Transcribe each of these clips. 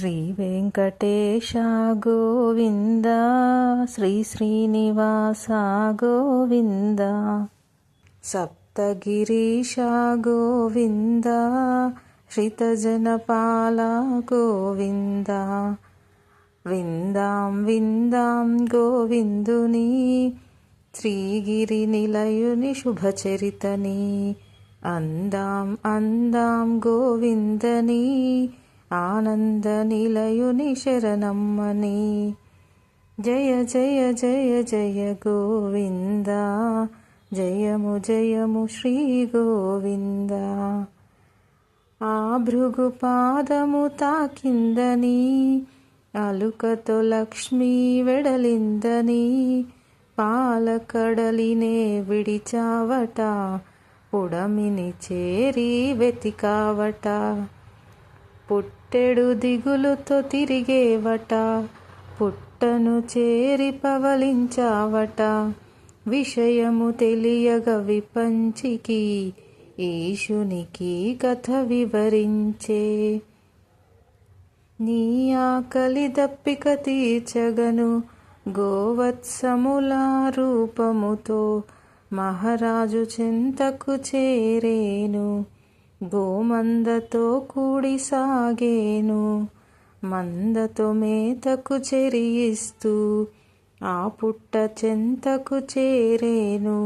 శ్రీ వెంకటేశ గోవింద శ్రీ శ్రీనివాస గోవింద సప్తగిరీశ గోవింద శ్రితజనపాల గోవింద విందాం విందాం గోవిందుని శ్రీగిరి నిలయుని శుభచరితని అందాం అందాం గోవిందని ఆనంద నిలయుని శరణమ్మని జయ జయ జయ జయ గోవింద జయము జయము శ్రీ గోవింద ఆ భృగు పాదము తాకిందని అలుకతో లక్ష్మీ వెడలిందని పాలకడలినే విడిచావట పుడమిని చేరి వెతికావట పుట్టెడు దిగులుతో తిరిగేవట పుట్టను చేరి పవలించావట విషయము తెలియగ విపంచికి ఈశునికి కథ వివరించే నీ ఆకలి దప్పిక తీర్చగను గోవత్సముల రూపముతో మహారాజు చెంతకు చేరేను గోమందతో కూడి సాగేను మందతో మేతకు చెరియిస్తూ ఆ పుట్ట చెంతకు చేరేను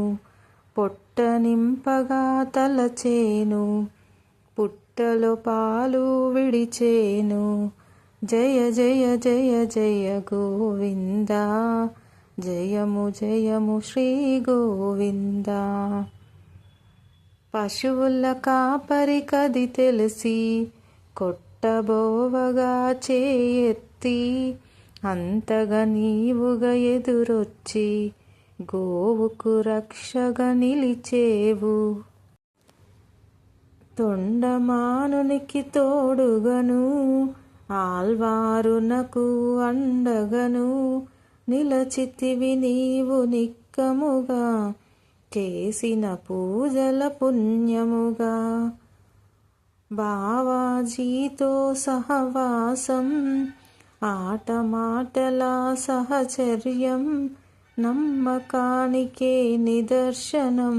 పొట్ట నింపగా తలచేను పుట్టలో పాలు విడిచేను జయ జయ జయ జయ గోవింద జయము జయము శ్రీ గోవింద పశువుల కాపరి కది తెలిసి కొట్టబోవగా చేయెత్తి అంతగా నీవుగా ఎదురొచ్చి గోవుకు రక్షగా నిలిచేవు తొండమానునికి తోడుగను ఆల్వారునకు అండగను నిలచితివి నీవు నిక్కముగా చేసిన పూజల పుణ్యముగా బావాజీతో సహవాసం ఆటమాటల సహచర్యం నమ్మకానికే నిదర్శనం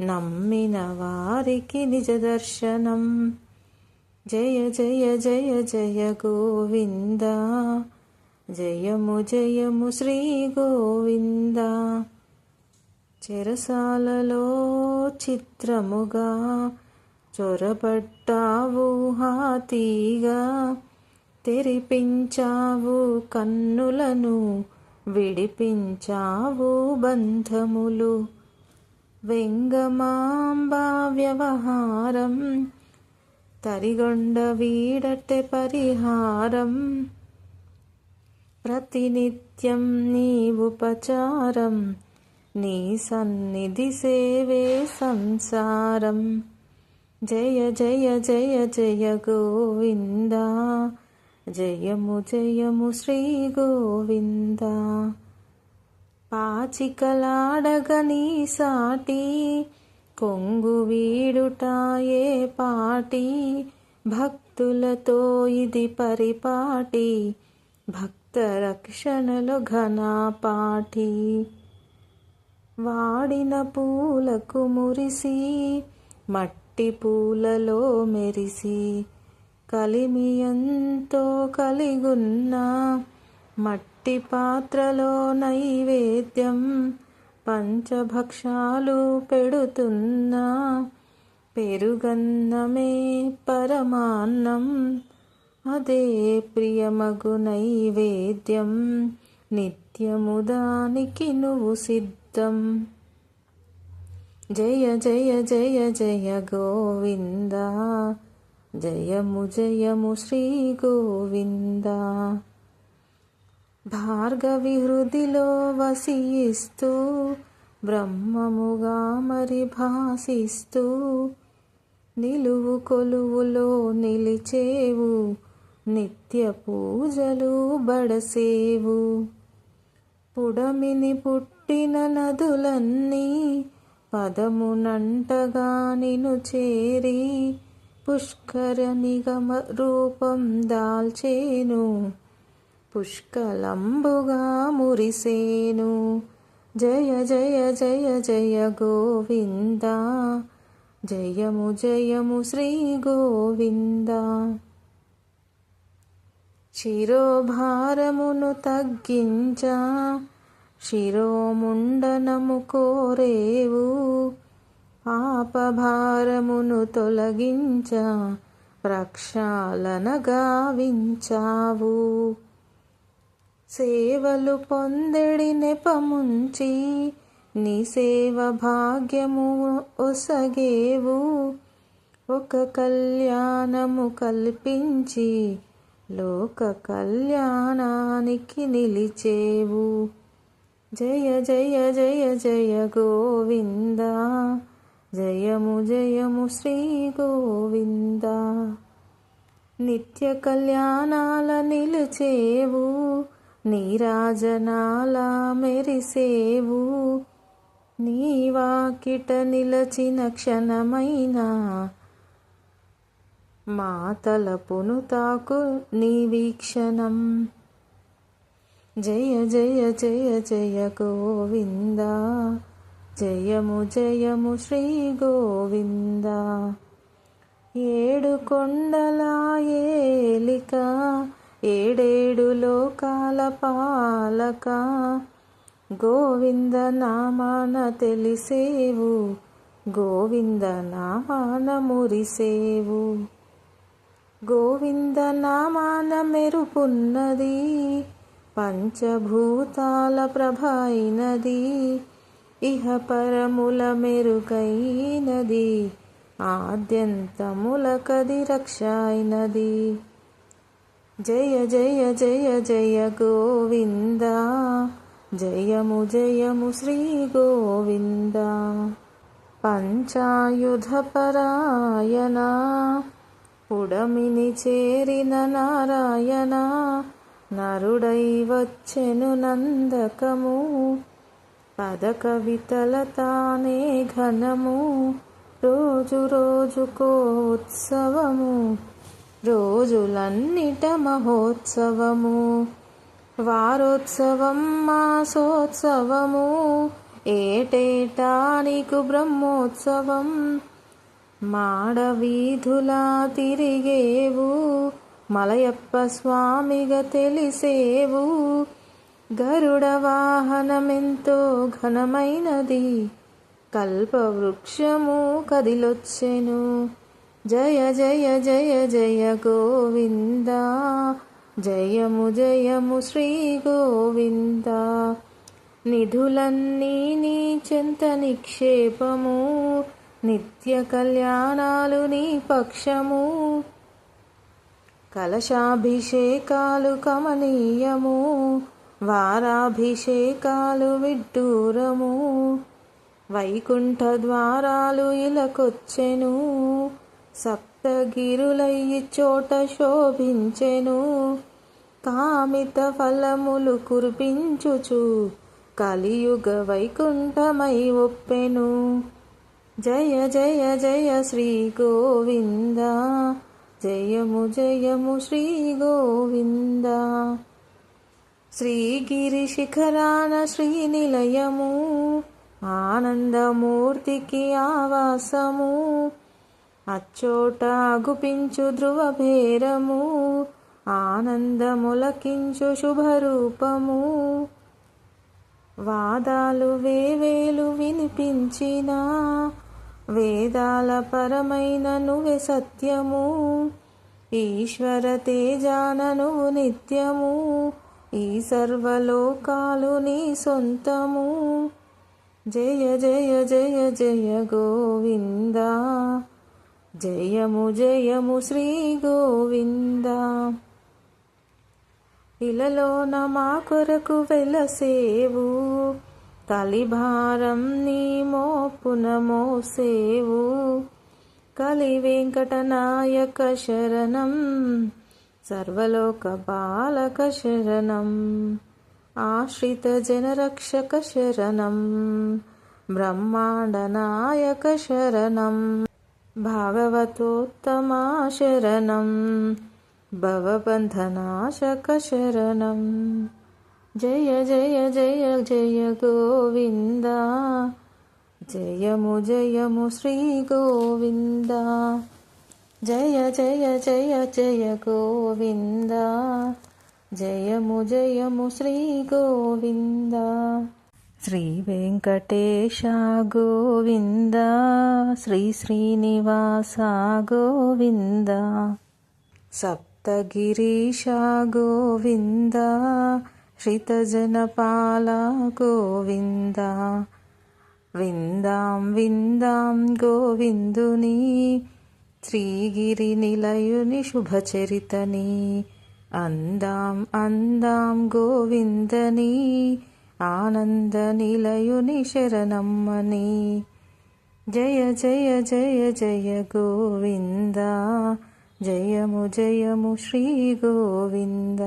నమ్మిన వారికి నిజ దర్శనం జయ జయ జయ జయ గోవింద జయము జయము శ్రీ గోవింద చెరసాలలో చిత్రముగా చొరబడ్డావు హాతీగా తెరిపించావు కన్నులను విడిపించావు బంధములు వెంగమాంబా వ్యవహారం తరిగొండ వీడటె పరిహారం ప్రతినిత్యం నీ ఉపచారం నీ సన్నిధి సేవే సంసారం జయ జయ జయ జయ గోవింద జయము జయము శ్రీ గోవింద పాచికలాడగని సాటి కొంగు వీడుటాయే పాటి భక్తులతో ఇది పరిపాటి భక్త రక్షణలో ఘనపాటి వాడిన పూలకు మురిసి మట్టి పూలలో మెరిసి కలిమి ఎంతో కలిగున్న మట్టి పాత్రలో నైవేద్యం పంచభక్షాలు పెడుతున్నా పెరుగన్నమే పరమాన్నం అదే ప్రియమగు నైవేద్యం నిత్యము దానికి నువ్వు సిద్ధం జయ జయ జయ జయ గోవింద జయము జయము శ్రీ గోవింద భార్గవి హృదిలో వసిస్తూ బ్రహ్మముగా మరి భాసిస్తూ నిలువు కొలువులో నిలిచేవు నిత్య పూజలు బడసేవు పుడమిని పుట్టిన నదులన్నీ పదమునంటగా నిను చేరి పుష్కర నిగమ రూపం దాల్చేను, పుష్కలంబుగా మురిసేను. జయ జయ జయ జయ గోవింద, జయము జయము శ్రీ గోవింద. శిరోభారమును తగ్గించ, శిరోముండనము కోరేవు, పాపభారమును తొలగించ, ప్రక్షాళన గావించావు. సేవలు పొందెడి నెపముంచి, నీ సేవ భాగ్యము ఒసగేవు, ఒక కళ్యాణము కల్పించి లోక కళ్యాణానికి నిలిచేవు. జయ జయ జయ జయ గోవింద, జయము జయము శ్రీ గోవింద. నిత్య కళ్యాణాల నిలిచేవు, నీరాజనాల మెరిసేవు, నీ వాకిట నిలచిన క్షణమైన మా తలపును తాకు నీ వీక్షణం. జయ జయ జయ జయ గోవింద, జయము జయము శ్రీ గోవింద. ఏడు కొండల ఏలిక, ఏడేడు లోకాల పాలక, గోవింద నామాన తెలిసేవు, గోవింద నామాన మురిసేవు. గోవింద నామాన మెరుపున్నది, పంచభూతాల ప్రభ అయినది, ఇహ పరముల మెరుగైనది, ఆద్యంతముల కది రక్ష అయినది. జయ జయ జయ జయ గోవింద, జయము జయము శ్రీ గోవింద. పంచాయుధ పరాయణ, పుడమిని చేరిన నారాయణ, నరుడై వచ్చెను నందకము, పద కవితల తానే ఘనము, రోజు రోజుకో ఉత్సవము, రోజులన్నిట మహోత్సవము. వారోత్సవం మాసోత్సవము, ఏటేటా నీకు బ్రహ్మోత్సవం. మాడవీధులా తిరిగేవు, మలయప్ప స్వామిగా తెలిసేవు, గరుడ వాహనమెంతో ఘనమైనది, కల్పవృక్షము కదిలొచ్చెను. జయ జయ జయ జయ గోవింద, జయము జయము శ్రీ గోవింద. నిధులన్నీ నీ చెంత నిక్షేపము, నిత్య కళ్యాణాలు నీ పక్షము, కలశాభిషేకాలు కమనీయము, వారాభిషేకాలు విడ్డూరము, వైకుంఠ ద్వారాలు ఇలకొచ్చెను, సప్తగిరులయ్యి చోట శోభించెను, కామిత ఫలములు కురిపించుచు, కలియుగ వైకుంఠమై ఒప్పెను. జయ జయ జయ శ్రీ గోవింద, జయము జయము శ్రీ గోవింద. శ్రీగిరి శిఖరాన శ్రీనిలయము, ఆనందమూర్తికి ఆవాసము, అచ్చోట గుపించు ధ్రువభేరము, ఆనందములకించు శుభరూపము. వాదాలు వేవేలు వినిపించిన, వేదాల పరమైన నువ్వే సత్యము, ఈశ్వర తేజాన నువ్వు నిత్యము, ఈ సర్వలోకాలు నీ సొంతము. జయ జయ జయ జయ గోవింద, జయము జయము శ్రీ గోవింద. ఇలలోన మా కొరకు వెలసేవు, కలిభారం నీ మోపున మోసేవు, కలి వెంకటనాయక శరణం, సర్వలోక బాలక శరణం, ఆశ్రిత జనరక్షక శరణం, బ్రహ్మాండ నాయక శరణం. భాగవతోత్తమా శరణం భవబంధనాశక శరణం. జయ జయ జయ జయ గోవింద, జయము జయము శ్రీ గోవింద. జయ జయ జయ జయ గోవింద, జయము జయము శ్రీ గోవింద. శ్రీ వెంకటేశ గోవింద, శ్రీ శ్రీనివాస గోవింద, సప్తగిరీశ గోవింద, శ్రితజనపాల గోవింద. విందాం విందాం గోవిందుని, శ్రీగిరి నిలయుని శుభచరితని. అందాం అందాం గోవిందని, ఆనంద నిలయుని శరణమ్మని. జయ జయ జయ జయ గోవింద, జయము జయము శ్రీ గోవింద.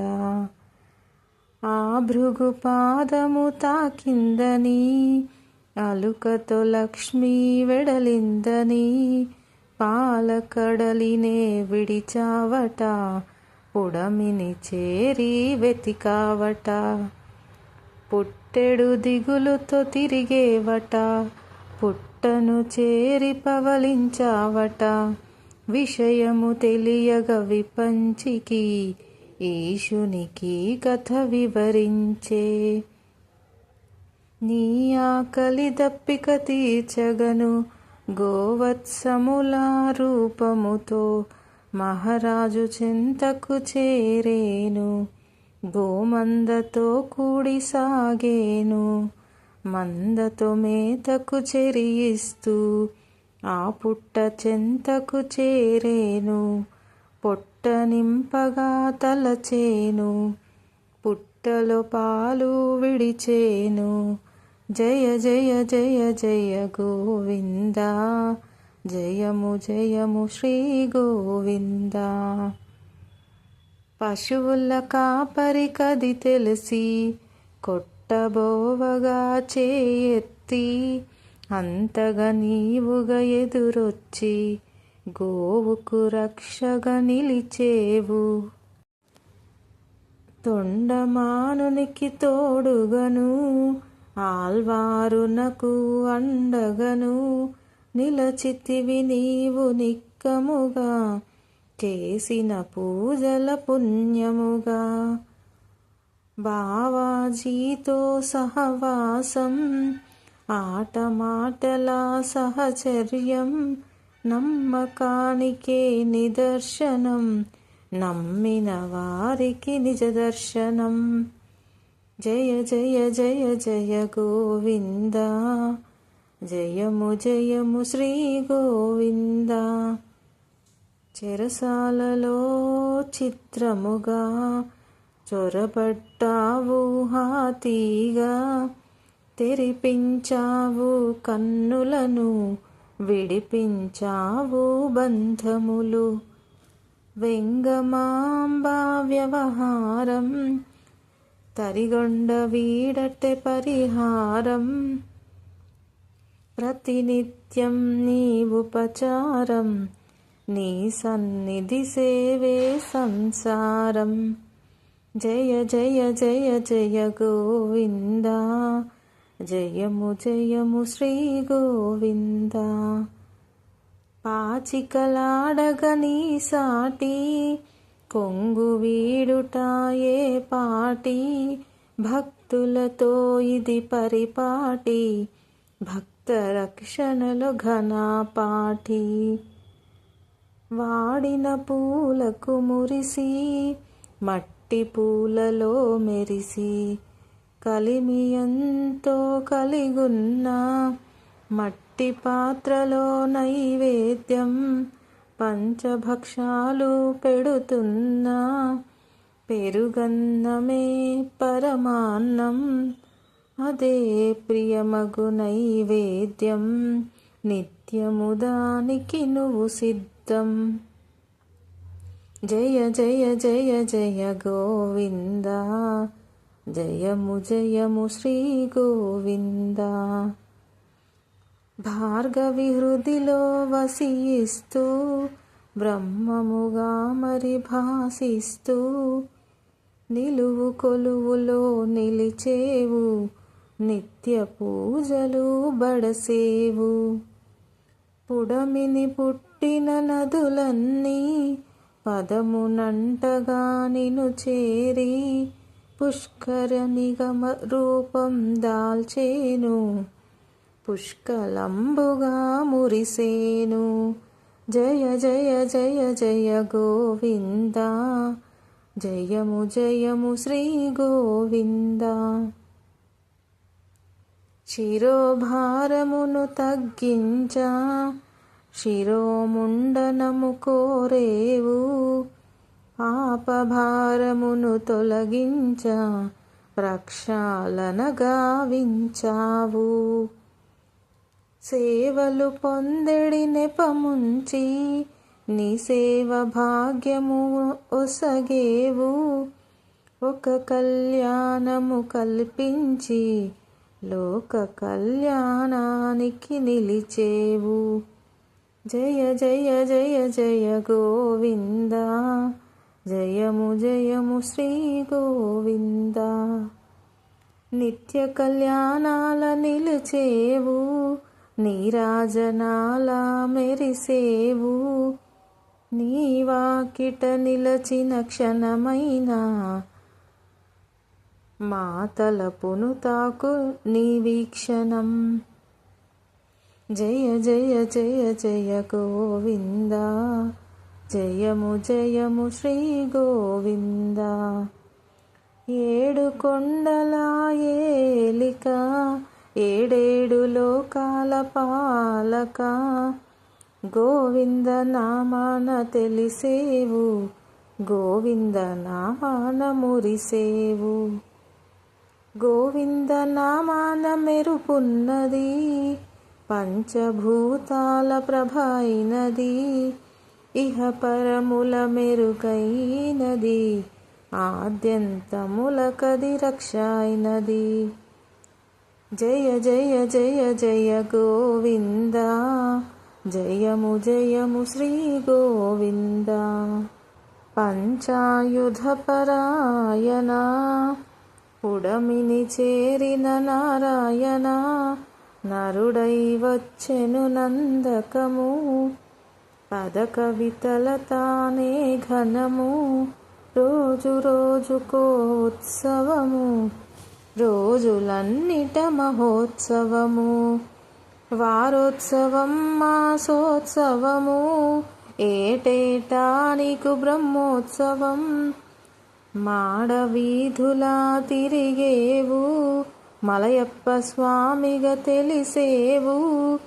ఆ భృగు పాదము తాకిందని, అలుకతో లక్ష్మీ వెడలిందని. పాలకడలినే విడిచావట, పుడమిని చేరి వెతికావట. పుట్టెడు దిగులుతో తిరిగేవట, పుట్టను చేరి పవలించావట. విషయము తెలియగ విపంచికి, ఈశునికి కథ వివరించే. నీ ఆకలి దప్పిక తీర్చగను, గోవత్సముల రూపముతో మహారాజు చెంతకు చేరేను. గోమందతో కూడి సాగేను, మందతో మేతకు చెరియిస్తూ ఆ పుట్ట చెంతకు చేరేను. పొట్ట నింపగా తలచేను, పుట్టలో పాలు విడిచేను. జయ జయ జయ జయ గోవింద, జయము జయము శ్రీ గోవింద. పశువుల కాపరి కది తెలిసి, కొట్టబోవగా చేయెత్తి. అంతగా నీవుగా ఎదురొచ్చి, గోవుకు రక్షగా నిలిచేవు. తొండమానునికి తోడుగను, ఆల్వారునకు అండగను. నిలచితివి నీవు నిక్కముగా, చేసిన పూజల పుణ్యముగా. బావాజీతో సహవాసం, ఆటమాటల సహచర్యం. నమ్మకానికే నిదర్శనం, నమ్మిన వారికి నిజ దర్శనం. జయ జయ జయ జయ గోవింద, జయము జయము శ్రీ గోవింద. చెరసాలలో చిత్రముగా, చొరబడ్డావు హాతీగా. తెరిపించావు కన్నులను, విడిపించావు బంధములు. వెంగమాంబ వ్యవహారం, తరిగొండ వీడటె పరిహారం. ప్రతినిత్యం నీ ఉపచారం, నీ సన్నిధి సేవే సంసారం. జయ జయ జయ జయ గోవింద, జయము జయము శ్రీ గోవింద. పాచికలాడగని సాటి, కొంగు వీడుటాయే పాటి. భక్తులతో ఇది పరిపాటి, భక్త రక్షణలో ఘనపాటి. వాడిన పూలకు మురిసి, మట్టి పూలలో మెరిసి. కలిమి ఎంతో కలిగున్న, మట్టి పాత్రలో నైవేద్యం. పంచభక్షాలు పెడుతున్నా, పెరుగన్నమే పరమాన్నం. అదే ప్రియమగు నైవేద్యం, నిత్యము దానికి నువ్వు సిద్ధం. జయ జయ జయ జయ గోవింద, జయము జయము శ్రీ గోవింద. భార్గవి హృదిలో వసిస్తూ బ్రహ్మముగా మరి భాసిస్తూ నిలువు కొలువులో నిలిచేవు నిత్య పూజలు బడసేవు. పుడమిని పుట్టిన నదులన్నీ పదమునంటగా నిను చేరి పుష్కర నిగమ రూపం దాల్చేను పుష్కలంబుగా మురిసేను. జయ జయ జయ జయ గోవింద జయము జయము శ్రీ గోవింద. శిరోభారమును తగ్గించా శిరోముండనము కోరేవు పాపభారమును తొలగించా ప్రక్షాళన గావించావు. సేవలు పొందెడి నెపముంచి నీ సేవ భాగ్యము ఒసగేవు ఒక కళ్యాణము కల్పించి లోక కళ్యాణానికి నిలిచేవు. జయ జయ జయ జయ గోవింద జయము జయము శ్రీ గోవింద. నిత్య కళ్యాణాల నిలిచేవు నీరాజనాల మెరిసేవు నీ వాకిట నిలచిన క్షణమైన మా తలపును తాకు నీ వీక్షణం. జయ జయ జయ జయ గోవింద జయము జయము శ్రీ గోవింద. ఏడు కొండల ఏలిక ఏడేడు లోకాల పాలక గోవింద నామాన తెలిసేవు గోవింద నామాన మురిసేవు. గోవింద నామాన మెరుపున్నది పంచభూతాల ప్రభ అయినది ఇహ పరముల మెరుగైనది ఆద్యంతముల కది రక్ష అయినది. జయ జయ జయ జయ గోవింద జయము జయము శ్రీ గోవింద. పంచాయుధ పరాయణ పుడమిని చేరిన నారాయణ నరుడై వచ్చెను నందకము పద కవితల తానే ఘనము రోజు రోజుకో ఉత్సవము రోజులన్నిట మహోత్సవము వారోత్సవం మాసోత్సవము ఏటేటా నీకు బ్రహ్మోత్సవం. మాడవీధులా తిరిగేవు మలయప్ప స్వామిగా తెలిసేవు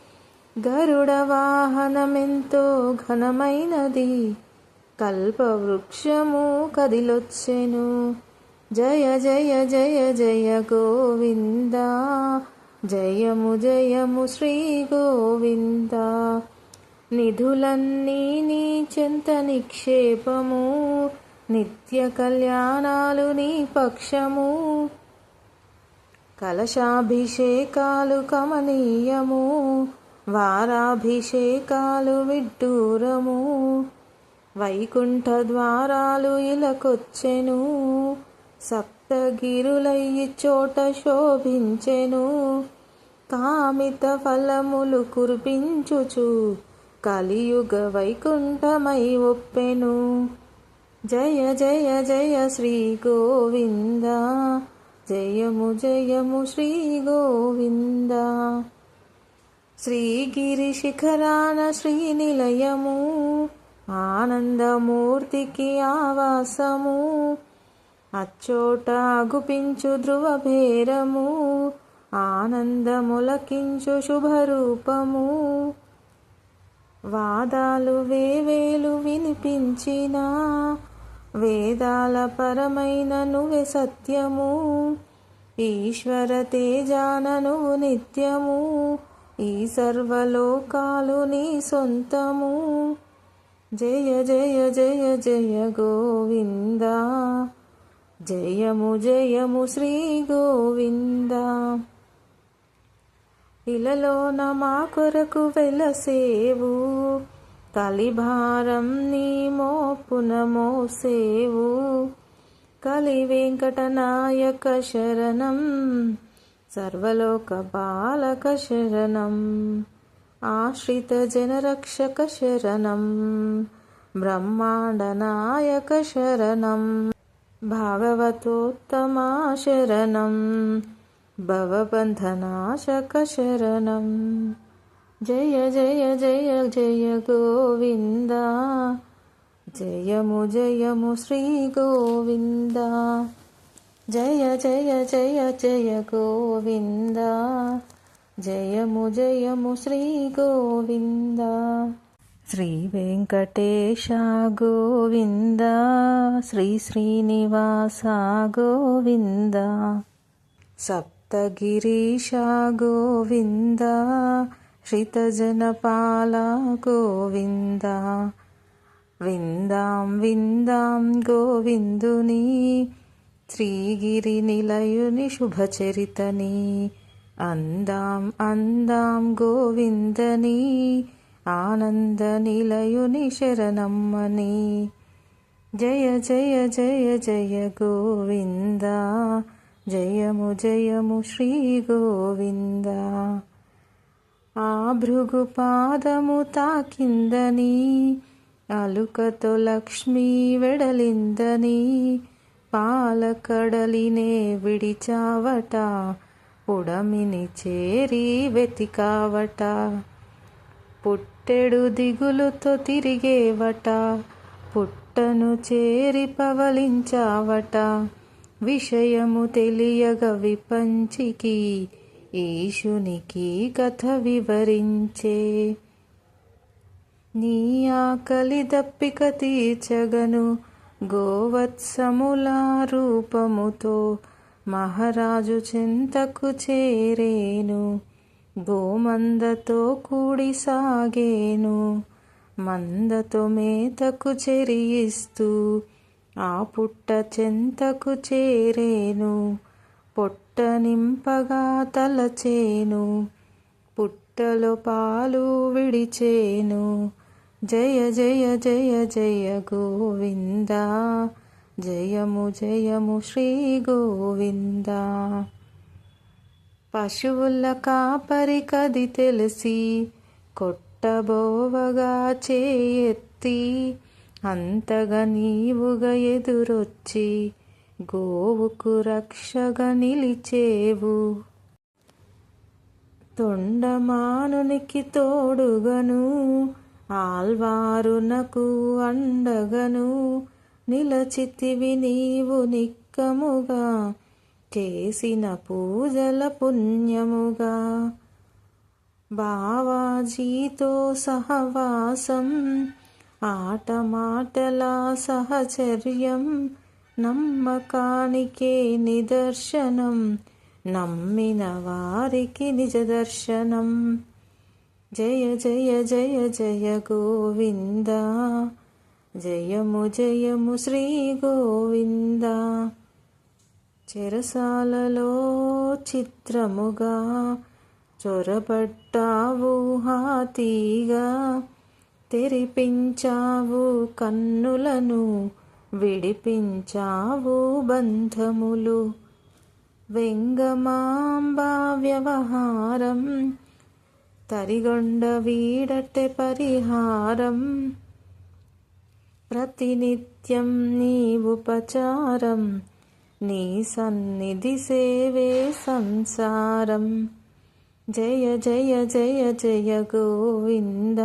గరుడ వాహనమెంతో ఘనమైనది కల్పవృక్షము కదిలొచ్చెను. జయ జయ జయ జయ గోవింద జయము జయము శ్రీ గోవింద. నిధులన్నీ నీ చెంత నిక్షేపము నిత్య కళ్యాణాలు నీ పక్షము కలశాభిషేకాలు కమనీయము వారాభిషేకాలు విడ్డూరము వైకుంఠ ద్వారాలు ఇలకొచ్చెను సప్తగిరులయ్యి చోట శోభించెను కామిత ఫలములు కురిపించుచు కలియుగ వైకుంఠమై ఒప్పెను. జయ జయ జయ శ్రీ గోవింద జయము జయము శ్రీ గోవింద. శ్రీగిరి శిఖరాన శ్రీనిలయము ఆనందమూర్తికి ఆవాసము అచ్చోట గుపించు ధ్రువభేరము ఆనందములకించు శుభరూపము వాదాలు వేవేలు వినిపించిన వేదాల పరమైన నువ్వే సత్యము ఈశ్వర తేజాన నువ్వు నిత్యము ఈ సర్వలోకాలు నీ సొంతము. జయ జయ జయ జయ గోవింద జయము జయము శ్రీ గోవింద. ఇలలోన మా కొరకు వెలసేవు, కలిభారం నీ మోపున మోసేవు. కలి వెంకటనాయక శరణం, సర్వలోక బాలక శరణం. ఆశ్రిత జనరక్షక శరణం, బ్రహ్మాండ నాయక శరణం. భాగవతోత్తమా శరణం, భవబంధనాశక శరణం. జయ జయ జయ జయ గోవింద, జయము జయము శ్రీ గోవింద. జయ జయ జయ జయ గోవింద, జయము జయము శ్రీ గోవింద. శ్రీ వెంకటేశ గోవింద, శ్రీ శ్రీనివాస గోవింద. సప్తగిరీశ గోవింద, శ్రితజనపాల గోవింద. విందాం విందాం గోవిందుని, శ్రీగిరి నిలయుని శుభచరితని. అందాం అందాం గోవిందని, ఆనంద నిలయుని శరణమ్మని. జయ జయ జయ జయ గోవింద, జయము జయము శ్రీ గోవింద. ఆ భృగు పాదము తాకిందని, అలుకతో లక్ష్మీ వెడలిందని. పాలకడలినే విడిచావట, పుడమిని చేరి వెతికావట. పుట్టెడు దిగులుతో తిరిగేవట, పుట్టను చేరి పవలించావట. విషయము తెలియగ విపంచికి, ఈశునికి కథ వివరించే. నీ ఆకలి దప్పిక తీర్చగను, గోవత్సముల రూపముతో మహారాజు చెంతకు చేరేను. గోమందతో కూడి సాగేను, మందతో మేతకు చెరియిస్తూ ఆ పుట్ట చెంతకు చేరేను. పొట్ట నింపగా తలచేను, పుట్టలో పాలు విడిచేను. జయ జయ జయ జయ గోవింద, జయము జయము శ్రీ గోవింద. పశువుల కాపరి కది తెలిసి, కొట్టబోవగా చేయెత్తి. అంతగా నీవుగా ఎదురొచ్చి, గోవుకు రక్షగా నిలిచేవు. తొండమానునికి తోడుగను, ఆల్వారునకు అండగను. నిలచితివి నీవు నిక్కముగా, చేసిన పూజల పుణ్యముగా. బావాజీతో సహవాసం, ఆట మాటల సహచర్యం. నమ్మకానికే నిదర్శనం, నమ్మిన వారికి నిజ దర్శనం. జయ జయ జయ జయ గోవింద, జయము జయము శ్రీ గోవింద. చెరసాలలో చిత్రముగా, చొరబడ్డావు హాతీగా. తెరిపించావు కన్నులను, విడిపించావు బంధములు. వెంగమాంబ వ్యవహారం, తరిగొండ వీడటె పరిహారం. ప్రతినిత్యం నీ ఉపచారం, నీ సన్నిధి సేవే సంసారం. జయ జయ జయ జయ గోవింద,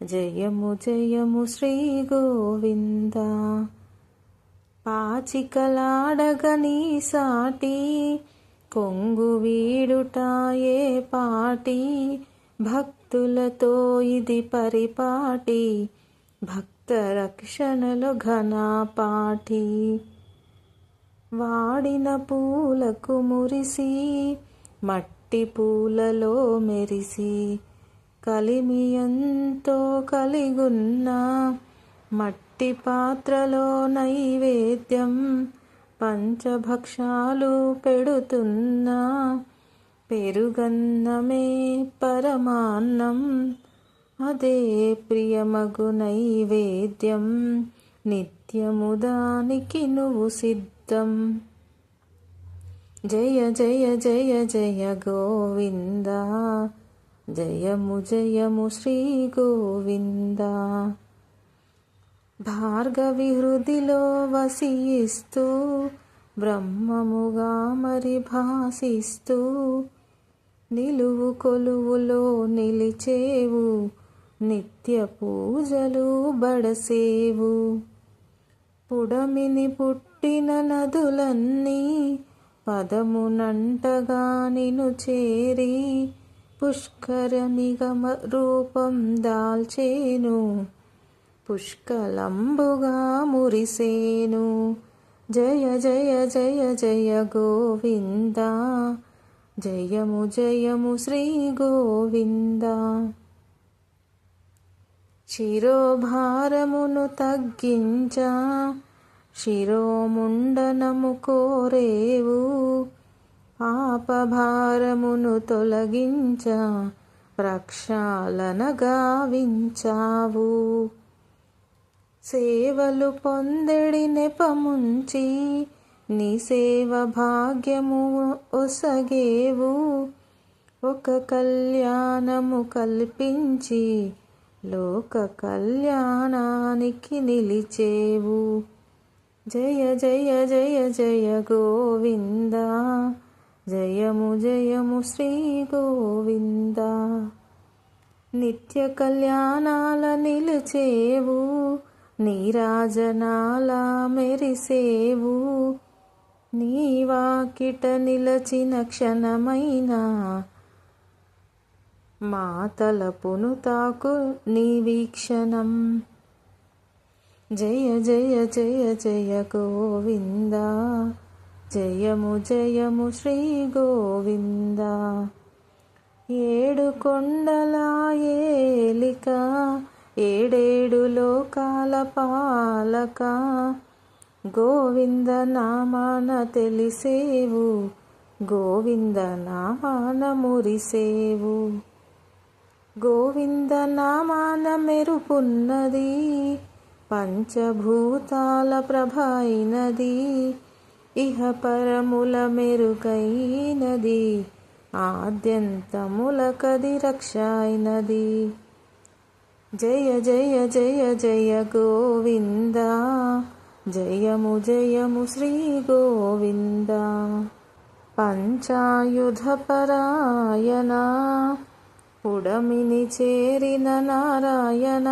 జయము జయము శ్రీ గోవింద. పాచికలాడగని సాటి, కొంగు వీడుటాయే పాటి. భక్తులతో ఇది పరిపాటి, భక్త రక్షణలో ఘనపాటి. వాడిన పూలకు మురిసి, మట్టి పూలలో మెరిసి. కలిమి ఎంతో కలిగున్న, మట్టి పాత్రలో నైవేద్యం. పంచభక్షాలు పెడుతున్నా, పెరుగన్నమే పరమాన్నం, అదే ప్రియమగు నైవేద్యం, నిత్యము దానికి నువ్వు సిద్ధం. జయ జయ జయ జయ గోవింద, జయము జయము శ్రీ గోవింద. భార్గవి హృదిలో వసిస్తూ, బ్రహ్మముగా మరి భాసిస్తూ, నిలువు కొలువులో నిలిచేవు, నిత్య పూజలు బడసేవు. పుడమిని పుట్టిన నదులన్నీ పదమునంటగా నిను చేరి, పుష్కరనిగమ రూపం దాల్చేను, పుష్కలంబుగా మురిసేను. జయ జయ జయ జయ గోవింద, జయము జయము శ్రీ గోవింద. శిరోభారమును తగ్గించా, శిరోముండనము కోరేవు, పాపభారమును తొలగించా, ప్రక్షాళన గావించావు. సేవలు పొందెడి నెపముంచి, నీ సేవ భాగ్యము ఒసగేవు, ఒక కళ్యాణము కల్పించి, లోక కళ్యాణానికి నిలిచేవు. జయ జయ జయ జయ గోవింద, జయము జయము శ్రీ గోవింద. నిత్య కళ్యాణాల నిలిచేవు, నీరాజనాల మెరిసేవు, నీ వాకిట నిలచిన క్షణమైనా, మా తలపును తాకు నీ వీక్షణం. జయ జయ జయ జయ గోవింద, జయము జయము శ్రీ గోవింద. ఏడు కొండల ఏలిక, ఏడేడు లోకాల పాలక, గోవింద నామాన తెలిసేవు, గోవింద నామాన మురిసేవు. గోవింద నామాన మెరుపున్నది, పంచభూతాల ప్రభ అయినది, ఇహ పరముల మెరుగైనది, ఆద్యంతముల కది రక్ష అయినది. జయ జయ జయ జయ గోవింద, జయము జయము శ్రీ గోవింద. పంచాయుధ పరాయణ, పుడమిని చేరిన నారాయణ,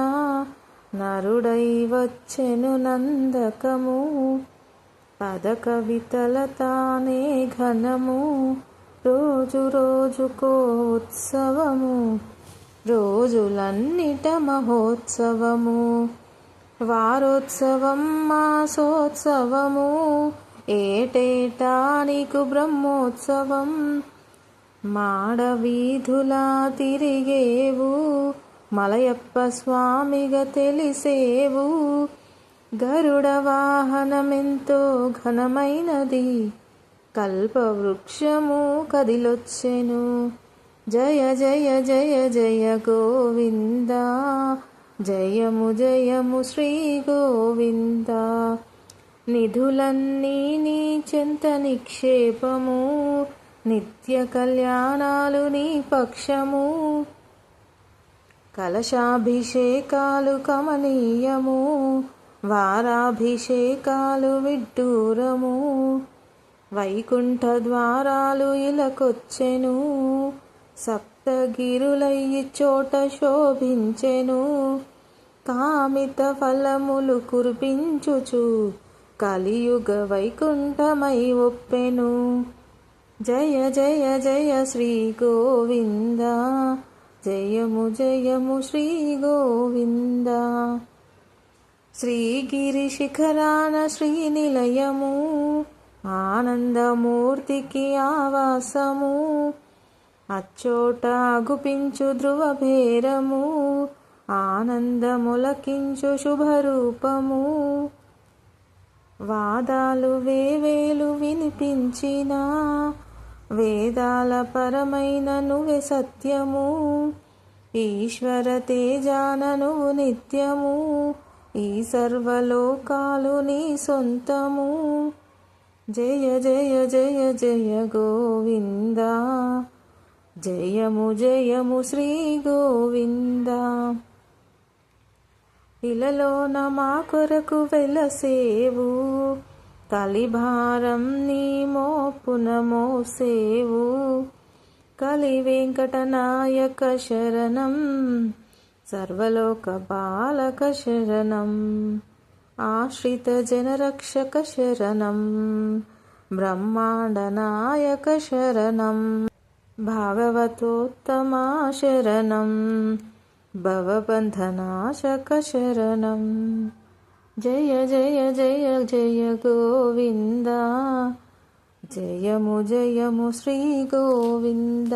నరుడై వచ్చెను నందకము, పద కవితల తానే ఘనము, రోజు రోజుకో ఉత్సవము, రోజులన్నిట మహోత్సవము. వారోత్సవం మాసోత్సవము, ఏటేటా నీకు బ్రహ్మోత్సవం. మాడవీధులా తిరిగేవు, మలయప్ప స్వామిగా తెలిసేవు, గరుడ వాహనమెంతో ఘనమైనది, కల్పవృక్షము కదిలొచ్చెను. జయ జయ జయ జయ గోవింద, జయము జయము శ్రీ గోవింద. నిధులన్నీ నీ చెంత నిక్షేపము, నిత్య కళ్యాణాలు నీ పక్షము, కలశాభిషేకాలు కమనీయము, వారాభిషేకాలు విడ్డూరము, వైకుంఠ ద్వారాలు ఇలకొచ్చెను, సప్తగిరులయ్యి చోట శోభించెను, కామిత ఫలములు కురిపించుచు, కలియుగ వైకుంఠమై ఒప్పెను. జయ జయ జయ శ్రీ గోవింద, జయము జయము శ్రీ గోవింద. శ్రీగిరి శిఖరాన శ్రీనిలయము, ఆనందమూర్తికి ఆవాసము, అచ్చోట గుపించు ధ్రువభేరము, ఆనందములకించు శుభరూపము. వాదాలు వేవేలు వినిపించిన, వేదాల పరమైన నువ్వే సత్యము, ఈశ్వర తేజాన నువ్వు నిత్యము, ఈ సర్వలోకాలు నీ సొంతము. జయ జయ జయ జయ గోవింద, జయము జయము శ్రీ గోవింద. ఇలలోన మా కొరకు వెలసేవు, కలిభారం నీ మోపున మోసేవు. కలి వెంకటనాయక శరణం, సర్వలోక బాలక శరణం, ఆశ్రిత జనరక్షక శరణం, బ్రహ్మాండ నాయక శరణం, భాగవతోత్తమా శరణం, భవబంధనాశక శరణం. జయ జయ జయ జయ గోవింద, జయము జయము శ్రీ గోవింద.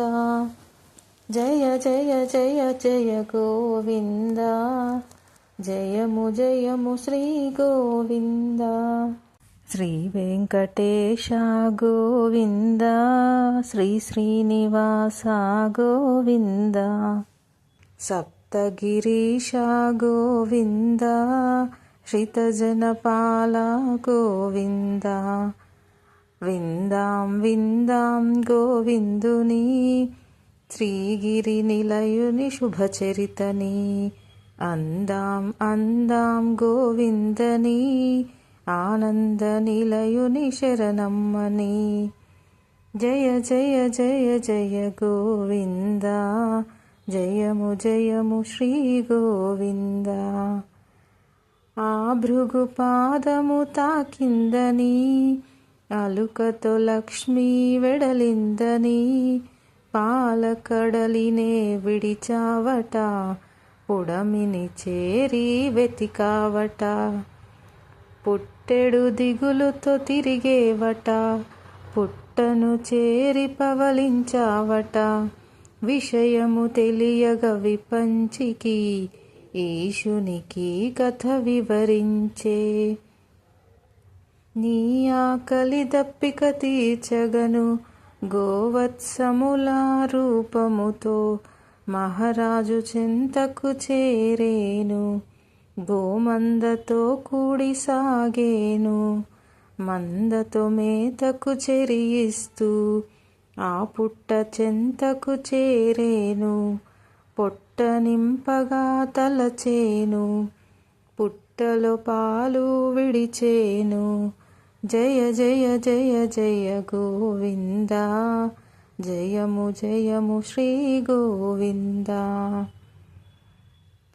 జయ జయ జయ జయ గోవింద, జయము జయము శ్రీ గోవింద. శ్రీ వెంకటేశ గోవింద, శ్రీ శ్రీనివాస గోవింద, సప్తగిరీశ గోవింద, శ్రితజనపాల గోవింద. విందాం విందాం గోవిందుని, శ్రీగిరి నిలయుని శుభచరితని. అందాం అందాం గోవిందని, ఆనంద నిలయుని శరణమ్మని. జయ జయ జయ జయ గోవింద, జయము జయము శ్రీ గోవింద. ఆ భృగు పాదము తాకిందని, అలుకతో లక్ష్మీ వెడలిందని. పాలకడలినే విడిచావట, పుడమిని చేరి వెతికావట. పుట్టెడు దిగులుతో తిరిగేవట, పుట్టను చేరి పవలించావట. విషయము తెలియగ విపంచికి, ఈశునికి కథ వివరించే. నీ ఆకలి దప్పిక తీర్చగను, గోవత్సముల రూపముతో మహారాజు చెంతకు చేరేను. గోమందతో కూడి సాగేను, మందతో మేతకు చెరియిస్తూ ఆ పుట్ట చెంతకు చేరేను. పొట్ట నింపగా తలచేను, పుట్టలో పాలు విడిచేను. జయ జయ జయ జయ గోవింద, జయము జయము శ్రీ గోవింద.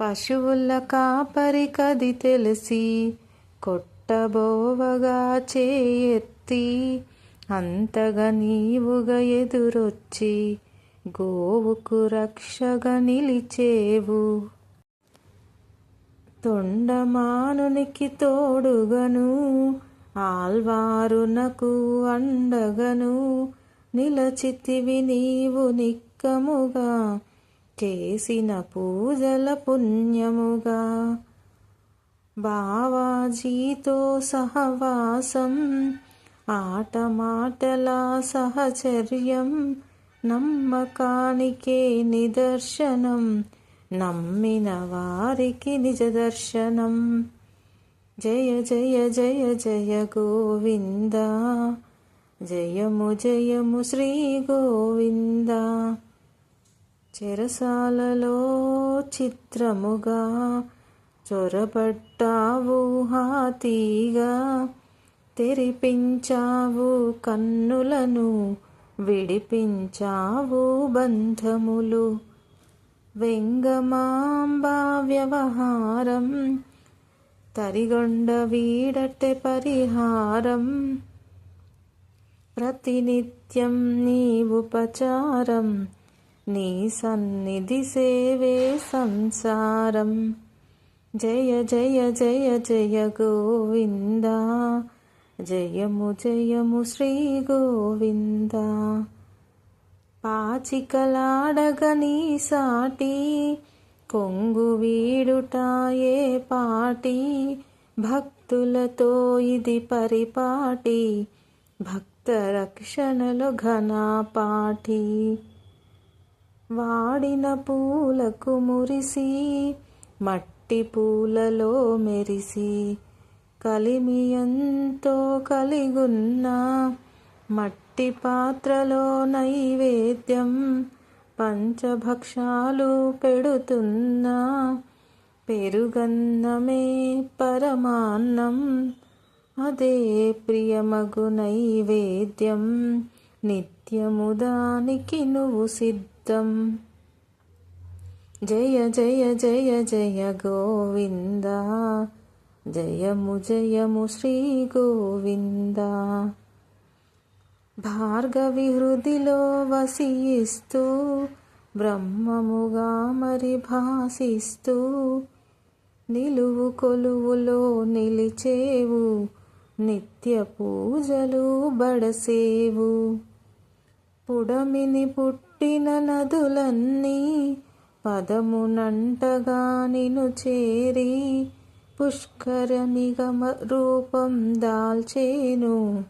పశువుల కాపరి కది తెలిసి, కొట్టబోవగా చేయెత్తి. అంతగా నీవుగా ఎదురొచ్చి, గోవుకు రక్షగా నిలిచేవు. తొండమానునికి తోడుగను, ఆల్వారునకు అండగను. నిలచితివి నీవు నిక్కముగా, చేసిన పూజల పుణ్యముగా. బావాజీతో సహవాసం, ఆట మాటల సహచర్యం. నమ్మకానికే నిదర్శనం, నమ్మిన వారికి నిజ దర్శనం. జయ జయ జయ జయ గోవింద, జయము జయము శ్రీ గోవింద. చెరసాలలో చిత్రముగా, చొరబడ్డావు హాతీగా. తెరిపించావు కన్నులను, విడిపించావు బంధములు. వెంగమాంబా వ్యవహారం, తరిగొండ వీడటె పరిహారం. ప్రతినిత్యం నీ ఉపచారం, నీ సన్నిధి సేవే సంసారం. జయ జయ జయ జయ గోవింద, జయము జయము శ్రీ గోవింద. పాచికలాడగని సాటి, కొంగు వీడుటాయే పాటి. భక్తులతో ఇది పరిపాటి, భక్త రక్షణలో ఘనపాఠి. వాడిన పూలకు మురిసి మట్టి పూలలో మెరిసి కలిమి ఎంతో కలిగున్న మట్టి పాత్రలో నైవేద్యం పంచభక్షాలు పెడుతున్నా పెరుగన్నమే పరమాన్నం అదే ప్రియమగు నైవేద్యం నిత్యము దానికి నువ్వు సిద్ధం. జయ జయ జయ జయ గోవింద జయము జయము శ్రీ గోవింద. భార్గవి హృదిలో వసిస్తూ బ్రహ్మముగా మరి భాసిస్తూ నిలువు కొలువులో నిలిచేవు నిత్య పూజలు బడసేవు. పుడమిని పుట్టిన నదులన్నీ పదమునంటగా నిను చేరి పుష్కరనిగమ రూపం దాల్చేను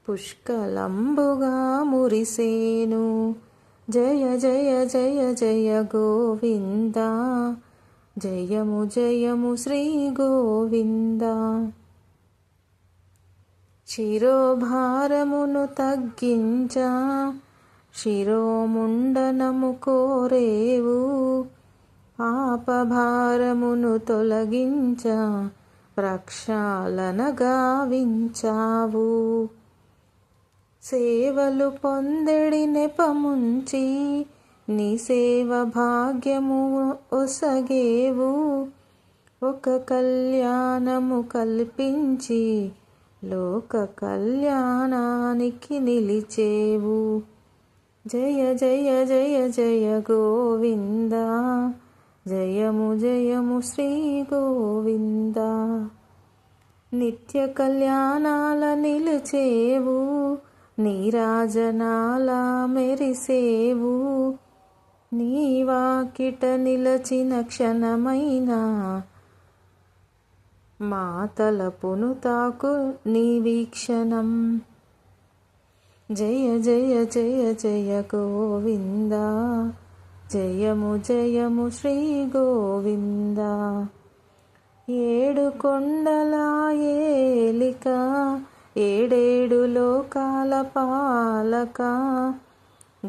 పుష్కలంబుగా మురిసేను. జయ జయ జయ జయ గోవింద జయము జయము శ్రీ గోవింద. శిరోభారమును తగ్గించ శిరోముండనము కోరేవు పాపభారమును తొలగించ ప్రక్షాళన గావించావు. సేవలు పొందెడి నెపముంచి నీ సేవ భాగ్యము ఒసగేవు ఒక కళ్యాణము కల్పించి లోక కళ్యాణానికి నిలిచేవు. జయ జయ జయ జయ గోవింద జయము జయము శ్రీ గోవింద. నిత్య కళ్యాణాల నిలిచేవు నీరాజనాల మెరిసేవు నీ వాకిట నిలచిన క్షణమైన మా తలపును తాకు నీ వీక్షణం. జయ జయ జయ జయ గోవింద జయము జయము శ్రీ గోవింద. ఏడు కొండల ఏలిక ఏడేడు లోకాల పాలక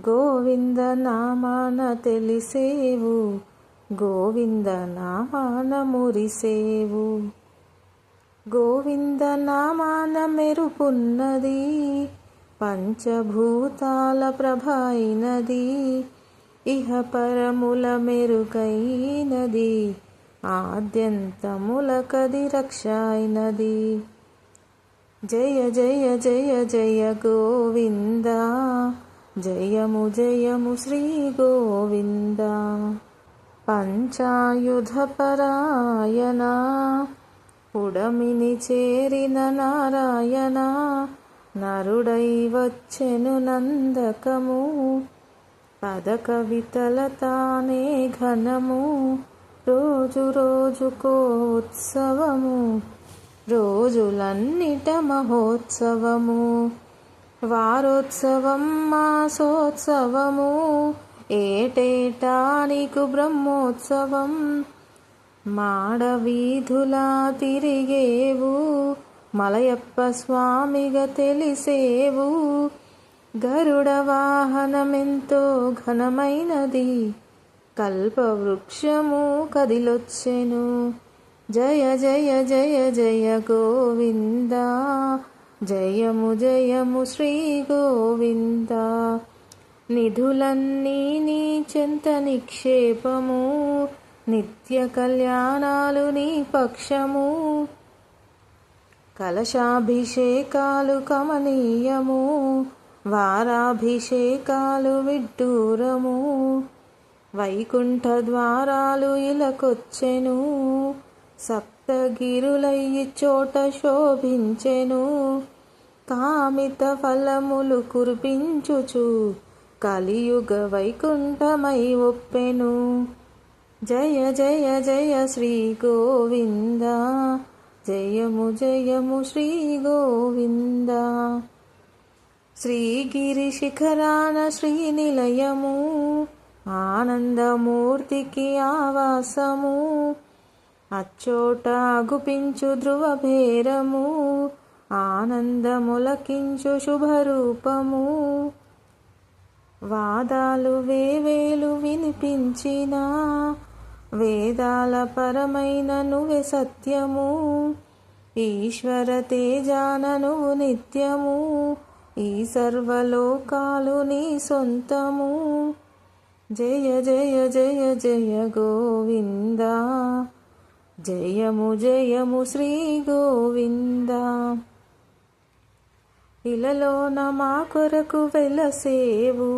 గోవింద నామాన తెలిసేవు గోవింద నామాన మురిసేవు. గోవింద నామాన మెరుపున్నది పంచభూతాల ప్రభైనది ఇహ పరముల మెరుగైనది ఆద్యంతముల కది రక్షైనది. జయ జయ జయ జయ గోవింద జయము జయము శ్రీ గోవింద. పంచాయుధ పరాయణ పుడమిని చేరిన నారాయణ నరుడై వచ్చెను నందకము పద కవితల తానే ఘనము రోజు రోజుకో ఉత్సవము రోజులన్నిట మహోత్సవము వారోత్సవం మాసోత్సవము ఏటేటా నీకు బ్రహ్మోత్సవం. మాడవీధులా తిరిగేవు మలయప్ప స్వామిగా తెలిసేవు గరుడ వాహనమెంతో ఘనమైనది కల్పవృక్షము కదిలొచ్చెను. జయ జయ జయ జయ గోవింద జయము జయము శ్రీ గోవింద. నిధులన్నీ నీ చెంత నిక్షేపము నిత్య కళ్యాణాలు నీ పక్షము కలశాభిషేకాలు కమనీయము వారాభిషేకాలు విడ్డూరము వైకుంఠ ద్వారాలు ఇలకొచ్చెను సప్తగిరులయ్యి చోట శోభించెను కామిత ఫలములు కురిపించుచు కలియుగ వైకుంఠమై ఒప్పెను. జయ జయ జయ శ్రీ గోవింద జయము జయము శ్రీ గోవింద. శ్రీగిరి శిఖరాన శ్రీనిలయము ఆనందమూర్తికి ఆవాసము అచ్చోట గుపించు ధ్రువభేరము ఆనందములకించు శుభరూపము వాదాలు వేవేలు వినిపించిన వేదాల పరమైన నువ్వే సత్యము ఈశ్వర తేజాన నువ్వు నిత్యము ఈ సర్వలోకాలు నీ సొంతము జయ జయ జయ జయ గోవింద జయము జయము శ్రీ గోవింద ఇలలోన మా కొరకు వెలసేవు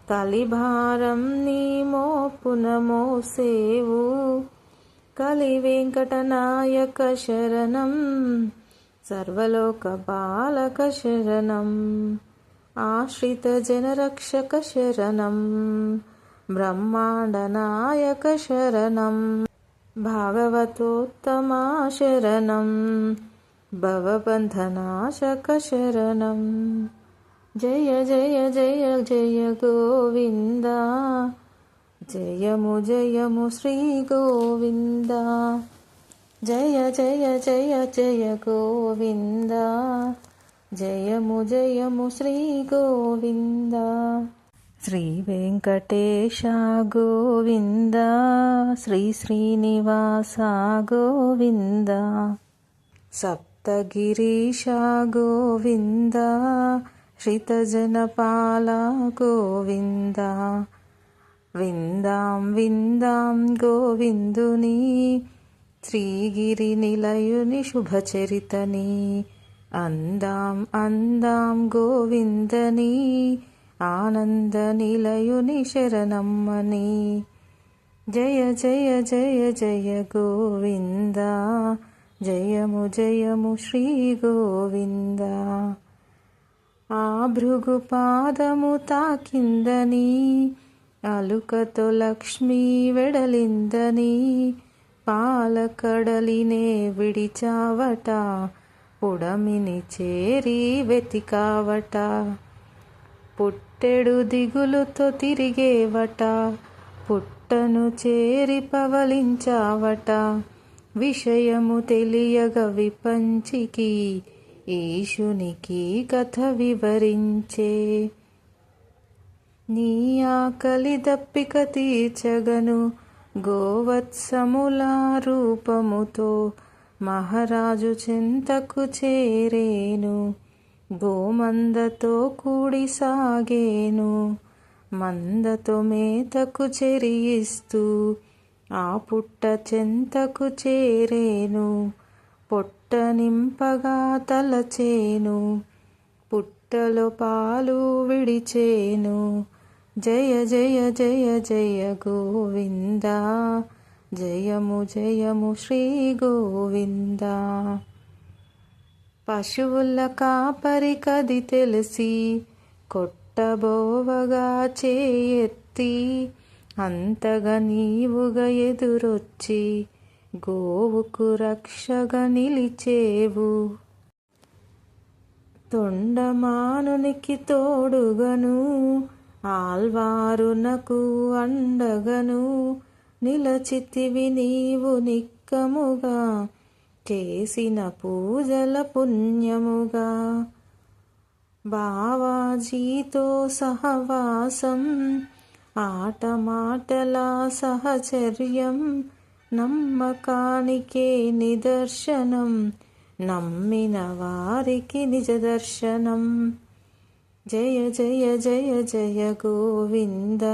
కలిభారం నీ మోపున మోసేవు కలి వెంకటనాయక శరణం సర్వలోక బాలక శరణం ఆశ్రిత జనరక్షక శరణం బ్రహ్మాండ నాయక శరణం భాగవతోత్తమా శరణం భవబంధనాశక శరణం జయ జయ జయ జయ గోవింద జయము జయము శ్రీ గోవింద జయ జయ జయ జయ గోవింద జయము జయము శ్రీ గోవింద శ్రీ వెంకటేశ గోవింద శ్రీ శ్రీనివాస గోవింద సప్తగిరీశ గోవింద శ్రితజనపాల గోవింద విందాం విందాం గోవిందుని శ్రీగిరి నిలయుని శుభచరితని అందాం అందాం గోవిందని ఆనంద నిలయుని శరణమ్మని జయ జయ జయ జయ గోవింద జయము జయము శ్రీ గోవింద ఆ భృగు పాదము తాకిందని అలుకతో లక్ష్మీ వెడలిందని పాలకడలినే విడిచావట పుడమిని చేరి వెతికావట పుట్టెడు దిగులుతో తిరిగేవట పుట్టను చేరి పవలించావట విషయము తెలియగ విపంచికి ఈశునికి కథ వివరించే నీ ఆకలి దప్పిక తీర్చగను గోవత్సముల రూపముతో మహారాజు చింతకు చేరేను గోమందతో కూడి సాగేను మందతో మేతకు చెరియిస్తూ ఆ పుట్ట చెంతకు చేరేను పొట్ట నింపగా తలచేను పుట్టలో పాలు విడిచేను జయ జయ జయ జయ గోవింద జయము జయము శ్రీ గోవింద పశువుల కాపరి కది తెలిసి కొట్టబోవగా చేయెత్తి అంతగా నీవుగా ఎదురొచ్చి గోవుకు రక్షగా నిలిచేవు తొండమానునికి తోడుగను ఆల్వారునకు అండగను నిలచితివి నీవు నిక్కముగా చేసిన పూజల పుణ్యముగా బావాజీతో సహవాసం ఆటమాటల సహచర్యం నమ్మకానికే నిదర్శనం నమ్మిన వారికి నిజ దర్శనం జయ జయ జయ జయ గోవింద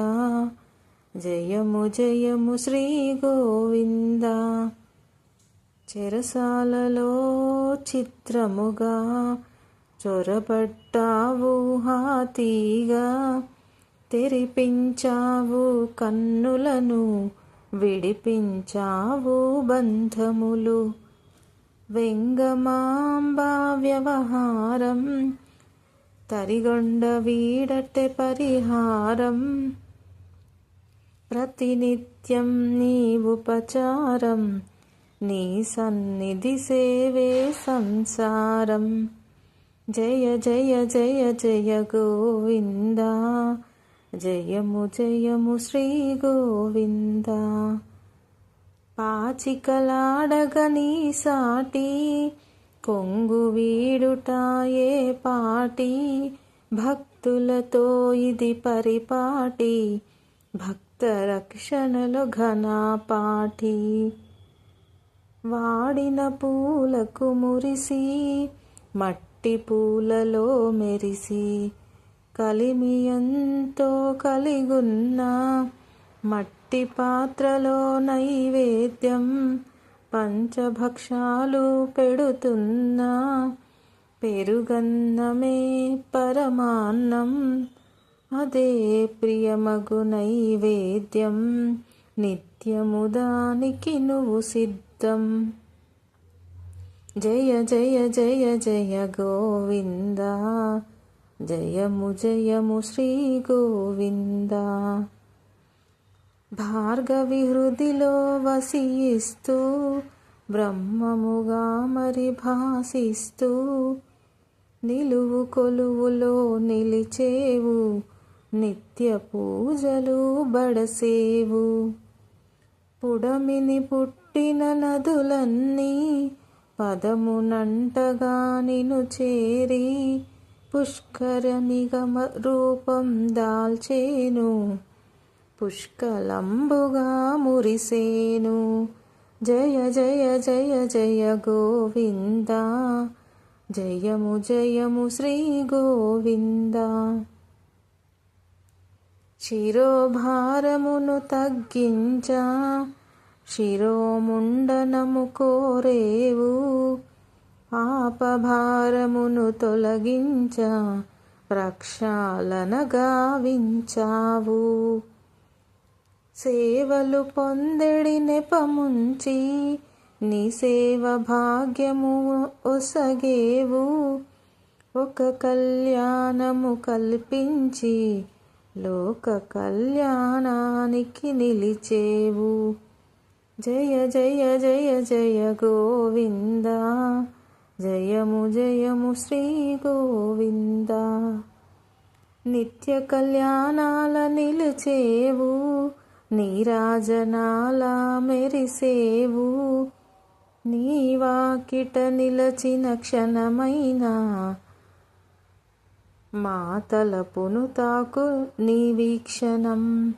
జయము జయము శ్రీ గోవింద చెరసాలలో చిత్రముగా చొరబడ్డావు హాతీగా తెరిపించావు కన్నులను విడిపించావు బంధములు వెంగమాంబా వ్యవహారం తరిగొండ వీడటె పరిహారం ప్రతినిత్యం నీ ఉపచారం నీ సన్నిధి సేవే సంసారం జయ జయ జయ జయ గోవింద, జయము జయము శ్రీ గోవింద. పాచికలాడగని సాటి, కొంగు వీడుటాయే పాటి, భక్తులతో ఇది పరిపాటి, భక్త రక్షణలో ఘనపాటి. వాడిన పూలకు మురిసి, మట్టి పూలలో మెరిసి, కలిమి ఎంతో కలిగున్న, మట్టి పాత్రలో నైవేద్యం, పంచభక్షాలు పెడుతున్నా, పెరుగన్నమే పరమాన్నం, అదే ప్రియమగు నైవేద్యం, నిత్యము దానికి నువ్వు సిద్ధం. జయ జయ జయ జయ గోవింద, జయము జయము శ్రీ గోవింద. భార్గవి హృదిలో వసిస్తూ, బ్రహ్మముగా మరి భాసిస్తూ, నిలువు కొలువులో నిలిచేవు, నిత్య పూజలు బడసేవు. పుడమిని పుట్టిన నదులన్నీ, పదమునంటగా నిను చేరి, పుష్కరనిగమ రూపం దాల్చేను, పుష్కలంబుగా మురిసేను. జయ జయ జయ జయ గోవింద, జయము జయము శ్రీ గోవింద. శిరోభారమును తగ్గించా, శిరోముండనము కోరేవు, పాపభారమును తొలగించా, ప్రక్షాళన గావించావు. సేవలు పొందెడి నెపముంచి, నీ సేవ భాగ్యము ఒసగేవు, ఒక కళ్యాణము కల్పించి, లోక కళ్యాణానికి నిలిచేవు. జయ జయ జయ జయ గోవింద, జయము జయము శ్రీ గోవింద. నిత్య కళ్యాణాల నిలిచేవు, నీరాజనాల మెరిసేవు, నీ వాకిట నిలచిన క్షణమైనా, మా తలపును తాకు నీ వీక్షణం.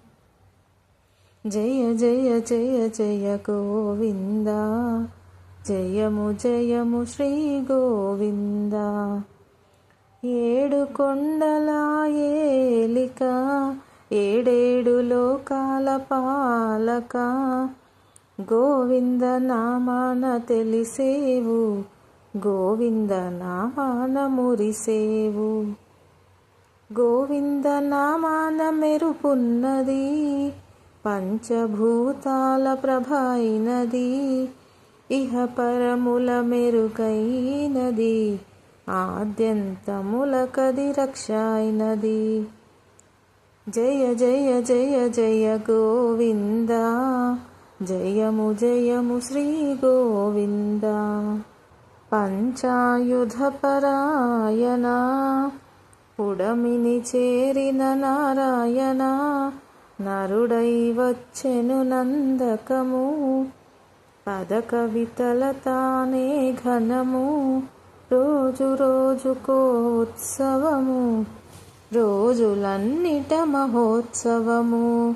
జయ జయ జయ జయ గోవింద, జయము జయము శ్రీ గోవింద. ఏడు కొండల ఏలిక, ఏడేడు లోకాల పాలక, గోవింద నామాన తెలిసేవు, గోవింద నామాన మురిసేవు. గోవింద నామాన మెరుపున్నది, పంచభూతాల ప్రభ అయినది, ఇహ పరముల మెరుగైనది, ఆద్యంతముల కది రక్ష అయినది. జయ జయ జయ జయ గోవింద, జయము జయము శ్రీ గోవింద. పంచాయుధ పరాయణ, పుడమిని చేరిన నారాయణ, నరుడై వచ్చెను నందకము, పద కవితల తానే ఘనము, రోజు రోజుకో ఉత్సవము, రోజులన్నిట మహోత్సవము.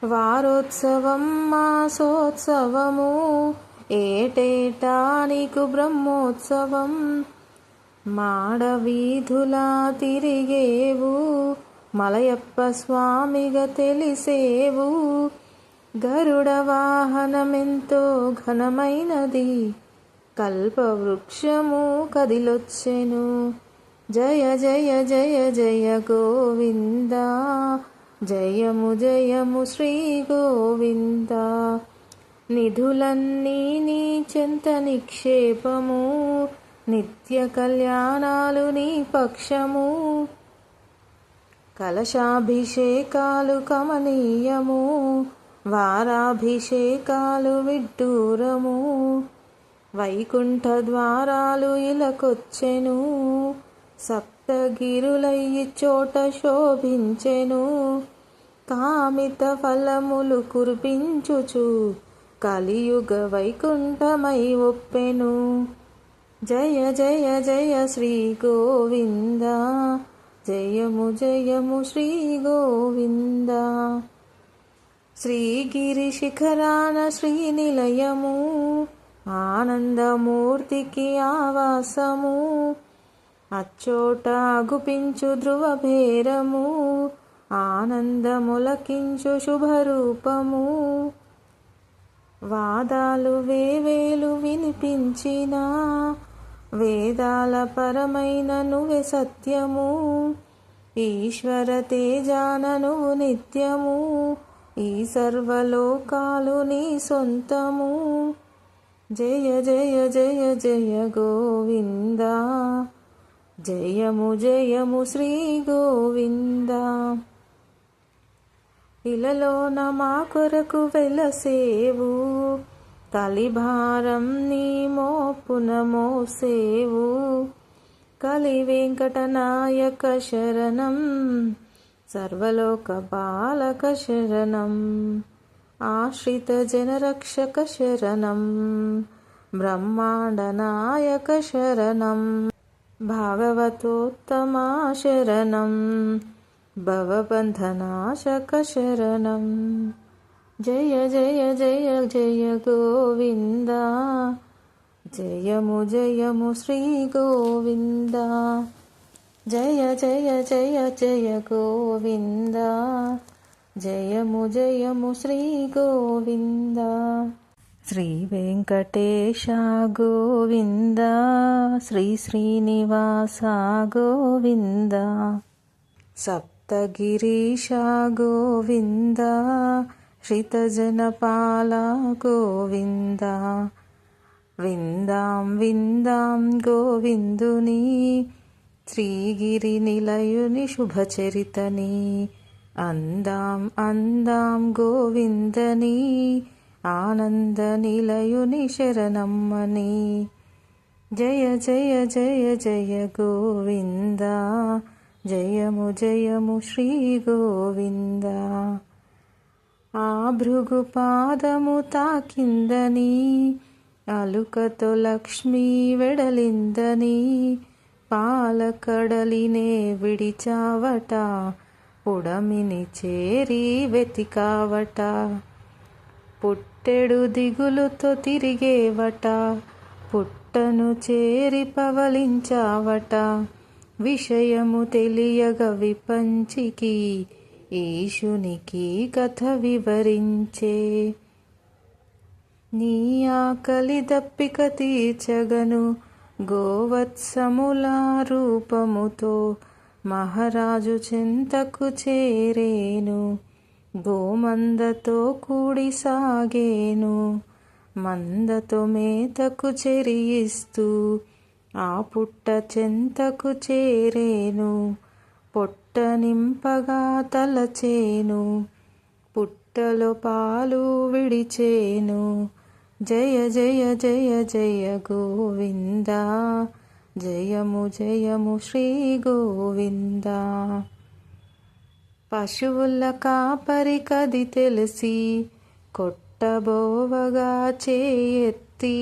వారోత్సవం మాసోత్సవము, ఏటేటా నీకు బ్రహ్మోత్సవం. మాడవీధులా తిరిగేవు, మలయప్ప స్వామిగా తెలిసేవు, గరుడ వాహనమెంతో ఘనమైనది, కల్పవృక్షము కదిలొచ్చెను. జయ జయ జయ జయ గోవింద, జయము జయము శ్రీ గోవింద. నిధులన్నీ నీ చెంత నిక్షేపము, నిత్య కళ్యాణాలు నీ పక్షము, కలశాభిషేకాలు కమనీయము, వారాభిషేకాలు విడ్డూరము, వైకుంఠ ద్వారాలు ఇలకొచ్చెను, సప్తగిరులయ్యి చోట శోభించెను, కామిత ఫలములు కురిపించుచు కలియుగ వైకుంఠమై ఒప్పెను. జయ జయ జయ శ్రీ గోవింద, జయము జయము శ్రీ గోవింద. శ్రీగిరి శిఖరాన శ్రీనిలయము, ఆనందమూర్తికి ఆవాసము, అచ్చోట అగుపించు ధ్రువభేరము, ఆనందములకించు శుభరూపము. వాదాలు వేవేలు వినిపించిన, వేదాల పరమైన నువ్వే సత్యము, ఈశ్వర తేజాన నువ్వు నిత్యము, ఈ సర్వలోకాలు నీ సొంతము. జయ జయ జయ జయ గోవింద, జయము జయము శ్రీ గోవింద. ఇలలోన మా కొరకు వెలసేవు, కలిభారం నీ మోపున మోసేవు. కలి వెంకటనాయక శరణం, సర్వలోక బాలక శరణం, ఆశ్రిత జనరక్షక శరణం, బ్రహ్మాండ నాయక శరణం, భాగవతోత్తమా శరణం, భవబంధనాశక శరణం. జయ జయ జయ జయ గోవింద, జయము జయము శ్రీ గోవింద. జయ జయ జయ జయ గోవింద, జయము జయము శ్రీ గోవింద. శ్రీ వెంకటేశ గోవింద, శ్రీ శ్రీనివాస గోవింద, సప్తగిరీశ గోవింద, శ్రితజనపాల గోవింద. విందాం విందాం గోవిందుని, శ్రీగిరి నిలయుని శుభచరితని. అందాం అందాం గోవిందని, ఆనంద నిలయుని శరణమ్మని. జయ జయ జయ జయ గోవింద, జయము జయము శ్రీ గోవింద. ఆ భృగు పాదము తాకిందని, అలుకతో లక్ష్మీ వెడలిందని, పాలకడలినే విడిచావట, పుడమిని చేరి వెతికావట. పుట్టెడు దిగులుతో తిరిగేవట, పుట్టను చేరి పవలించావట. విషయము తెలియగ విపంచికి, ఈశునికి కథ వివరించే. నీ ఆకలి దప్పిక తీర్చగను, గోవత్సముల రూపముతో మహారాజు చెంతకు చేరేను. గోమందతో కూడి సాగేను, మందతో మేతకు చెరియిస్తూ ఆ పుట్ట చెంతకు చేరేను. పొట్ట నింపగా తలచేను, పుట్టలో పాలు విడిచేను. జయ జయ జయ జయ గోవింద, జయము జయము శ్రీ గోవింద. పశువుల కాపరి కది తెలిసి, కొట్టబోవగా చేయెత్తి,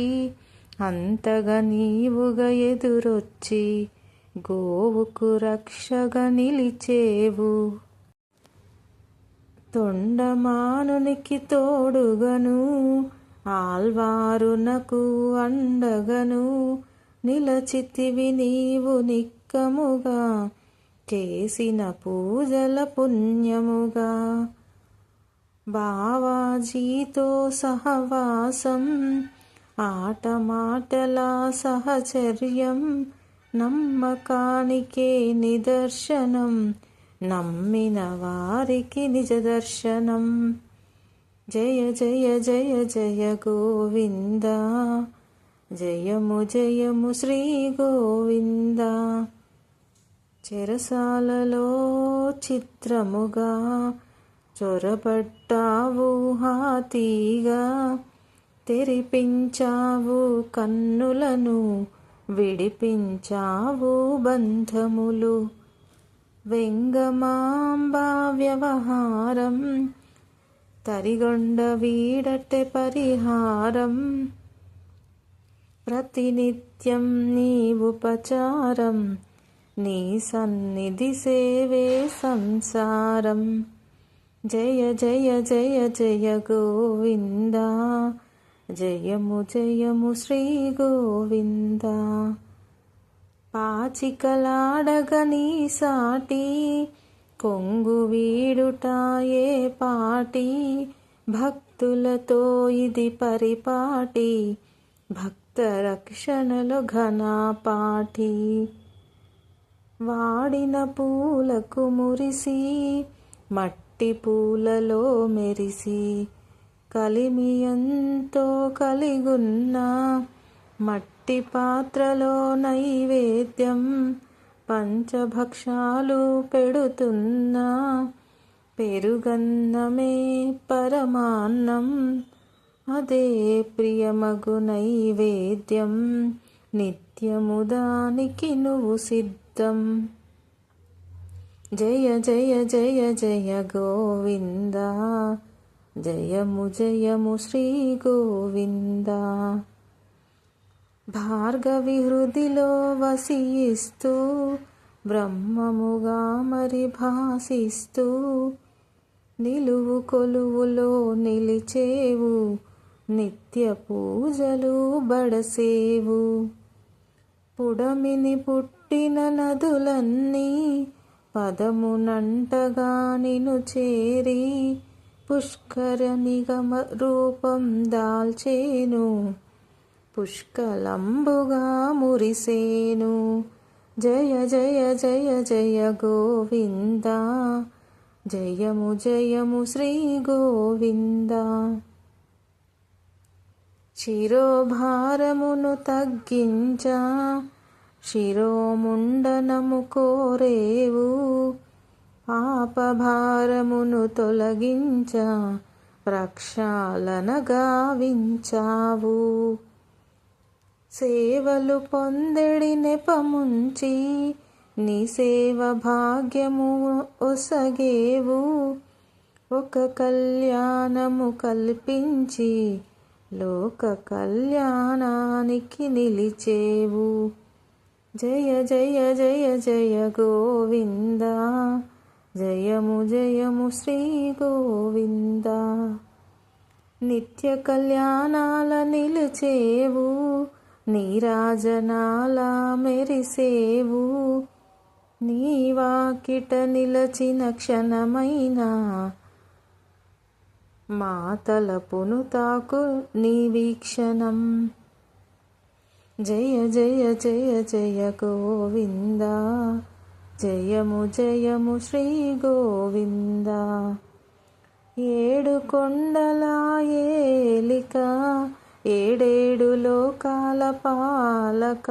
అంతగా నీవుగా ఎదురొచ్చి, గోవుకు రక్షగా నిలిచేవు. తొండమానునికి తోడుగను, ఆల్వారునకు అండగను, నిలచితివి నీవు నిక్కముగా, చేసిన పూజల పుణ్యముగా. బావాజీతో సహవాసం, ఆట మాటల సహచర్యం, నమ్మకానికే నిదర్శనం, నమ్మిన వారికి నిజ దర్శనం. జయ జయ జయ జయ గోవింద, జయము జయము శ్రీ గోవింద. చెరసాలలో చిత్రముగా చొరబడ్డావు హాతీగా, తెరిపించావు కన్నులను విడిపించావు బంధములు. వెంగమాంబా వ్యవహారం తరిగొండ వీడటె పరిహారం. ప్రతినిత్యం నీ ఉపచారం, నీ సన్నిధి సేవే సంసారం. జయ జయ జయ జయ గోవింద, జయము జయము శ్రీ గోవింద. పాచికలాడగ నీ సాటి, కొంగు వీడుటాయే పాటి. భక్తులతో ఇది పరిపాటి, భక్త రక్షణలో ఘనపాటి. వాడిన పూలకు మురిసి, మట్టి పూలలో మెరిసి. కలిమి ఎంతో కలిగున్న, మట్టి పాత్రలో నైవేద్యం. పంచభక్షాలు పెడుతున్నా, పెరుగన్నమే పరమాన్నం. అదే ప్రియమగు నైవేద్యం, నిత్యము దానికి నువ్వు సిద్ధం. జయ జయ జయ జయ గోవింద, జయము జయము శ్రీ గోవింద. భార్గవి హృదిలో వసిస్తూ, బ్రహ్మముగా మరి భాసిస్తూ. నిలువు కొలువులో నిలిచేవు, నిత్య పూజలు బడసేవు. పుడమిని పుట్టిన నదులన్నీ, పదమునంటగా నిను చేరి. పుష్కరనిగమ రూపం దాల్చేను, పుష్కలంబుగా మురిసేను. జయ జయ జయ జయ గోవింద, జయము జయము శ్రీ గోవింద. శిరోభారమును తగ్గించా, శిరోముండనము కోరేవు. పాపభారమును తొలగించా, ప్రక్షాళన గావించావు. సేవలు పొందెడి నెపముంచి, నీ సేవ భాగ్యము ఒసగేవు. ఒక కళ్యాణము కల్పించి, లోక కళ్యాణానికి నిలిచేవు. జయ జయ జయ జయ గోవింద, జయము జయము శ్రీ గోవింద. నిత్య కళ్యాణాల నిలిచేవు, నీరాజనాల మెరిసేవు. నీ వాకిట నిలచిన క్షణమైనా, మా తలపును తాకు నీ వీక్షణం. జయ జయ జయ జయ గోవింద, జయము జయము శ్రీ గోవింద. ఏడు కొండల ఏలిక, ఏడేడు లోకాల పాలక.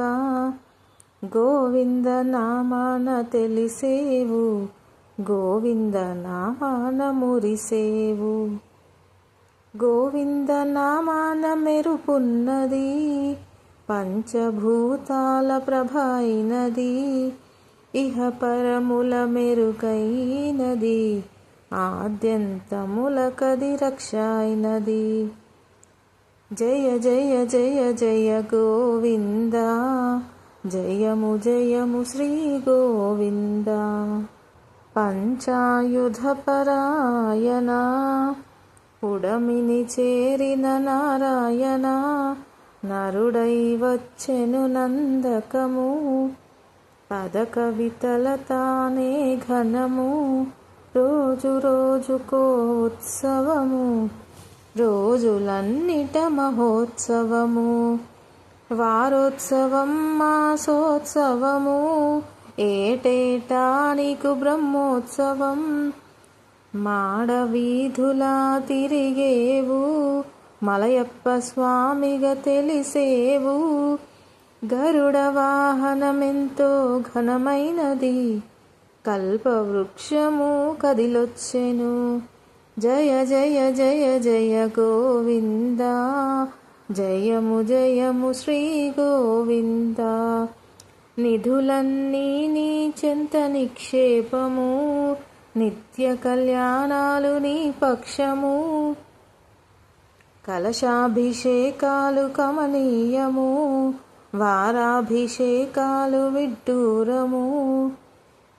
గోవింద నామాన తెలిసేవు, గోవింద నామాన మురిసేవు. గోవింద నామాన మెరుపున్నది, పంచభూతాల ప్రభ అయినది. ఇహ పరముల మెరుగైనది, ఆద్యంతముల కది రక్ష అయినది. జయ జయ జయ జయ గోవింద, జయము జయము శ్రీ గోవింద. పంచాయుధ పరాయణ, పుడమిని చేరిన నారాయణ. నరుడై వచ్చెను నందకము, పద కవితల తానే ఘనము. రోజు రోజుకో ఉత్సవము, రోజులన్నిట మహోత్సవము. వారోత్సవం మాసోత్సవము, ఏటేటా నీకు బ్రహ్మోత్సవం. మాడవీధులా తిరిగేవు, మలయప్ప స్వామిగా తెలిసేవు. గరుడ వాహనమెంతో ఘనమైనది, కల్పవృక్షము కదిలొచ్చెను. జయ జయ జయ జయ గోవింద, జయము జయము శ్రీ గోవింద. నిధులన్నీ నీ చెంత నిక్షేపము, నిత్య కళ్యాణాలు నీ పక్షము. కలశాభిషేకాలు కమనీయము, వారాభిషేకాలు విడ్డూరము.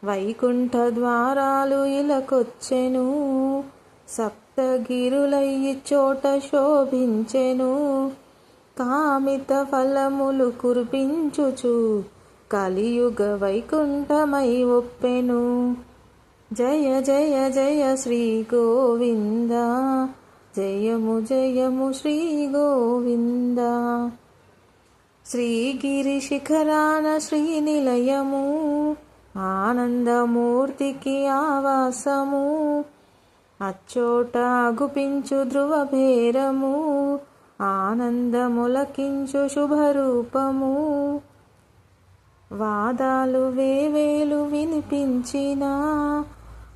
వైకుంఠ ద్వారాలు ఇలకొచ్చెను, సప్తగిరులయ్యి చోట శోభించెను. కామిత ఫలములు కురిపించుచు, కలియుగ వైకుంఠమై ఒప్పెను. జయ జయ జయ శ్రీ గోవింద, జయము జయము శ్రీ గోవింద. శ్రీగిరి శిఖరాన శ్రీనిలయము, ఆనందమూర్తికి ఆవాసము. అచ్చోట అగుపించు ధ్రువభేరము, ఆనందములకించు శుభరూపము. వాదాలు వేవేలు వినిపించిన,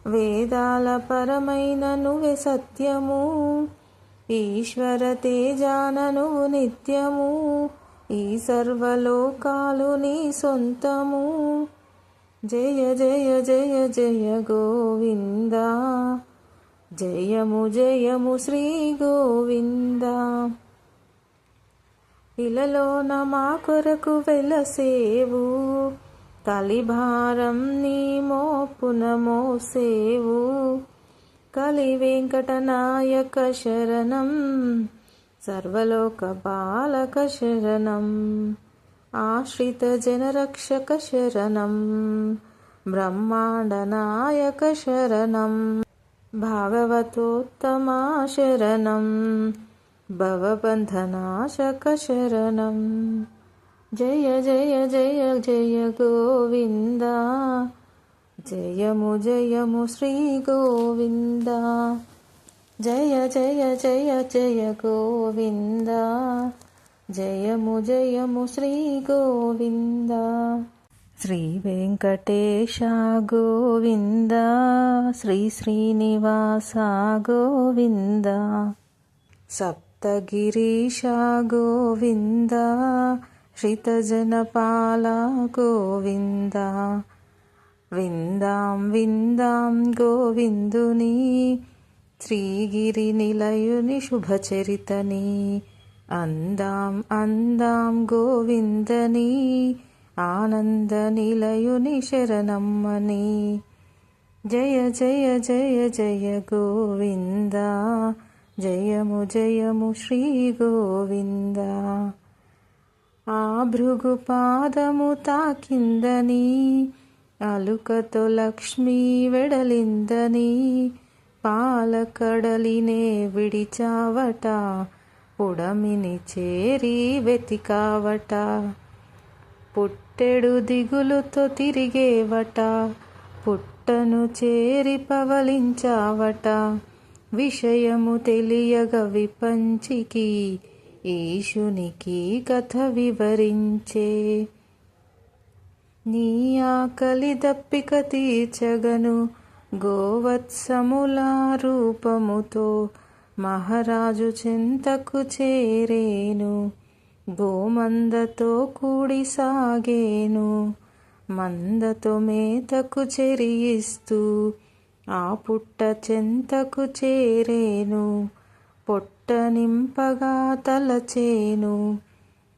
వేదాల పరమైన నువ్వే సత్యము. ఈశ్వర తేజాన నువ్వు నిత్యము, ఈ సర్వలోకాలు నీ సొంతము. జయ జయ జయ జయ గోవింద, జయము జయము శ్రీ గోవింద. ఇలలోన మా కొరకు వెలసేవు, కలిభారం నీ మోపున మోసేవు. కలి వెంకటనాయక శరణం, సర్వలోక బాలక శరణం. ఆశ్రిత జనరక్షక శరణం, బ్రహ్మాండ నాయక శరణం. భాగవతోత్తమా శరణం, భవబంధనాశక శరణం. జయ జయ జయ జయ గోవింద, జయము జయము శ్రీ గోవింద. జయ జయ జయ జయ గోవింద, జయము జయము శ్రీ గోవింద. శ్రీ వెంకటేశ గోవింద, శ్రీ శ్రీనివాస గోవింద. సప్తగిరీశ గోవింద, శ్రితజనపాల గోవింద. విందాం విందాం గోవిందుని, శ్రీగిరి నిలయుని శుభచరితని. అందాం అందాం గోవిందని, ఆనంద నిలయుని శరణమ్మని. జయ జయ జయ జయ గోవింద, జయము జయము శ్రీ గోవింద. ఆ భృగు పాదము తాకిందని, అలుకతో లక్ష్మీ వెడలిందని. పాలకడలినే విడిచావట, పుడమిని చేరి వెతికావట. పుట్టెడు దిగులుతో తిరిగేవట, పుట్టను చేరి పవలించావట. విషయము తెలియగ విపంచికి, ఈశునికి కథ వివరించే. నీ ఆకలి దప్పిక తీర్చగను, గోవత్సముల రూపముతో మహారాజు చెంతకు చేరేను. గోమందతో కూడి సాగేను, మందతో మేతకు చెరియిస్తూ ఆ పుట్ట చెంతకు చేరేను. పొట్ట నింపగా తలచేను,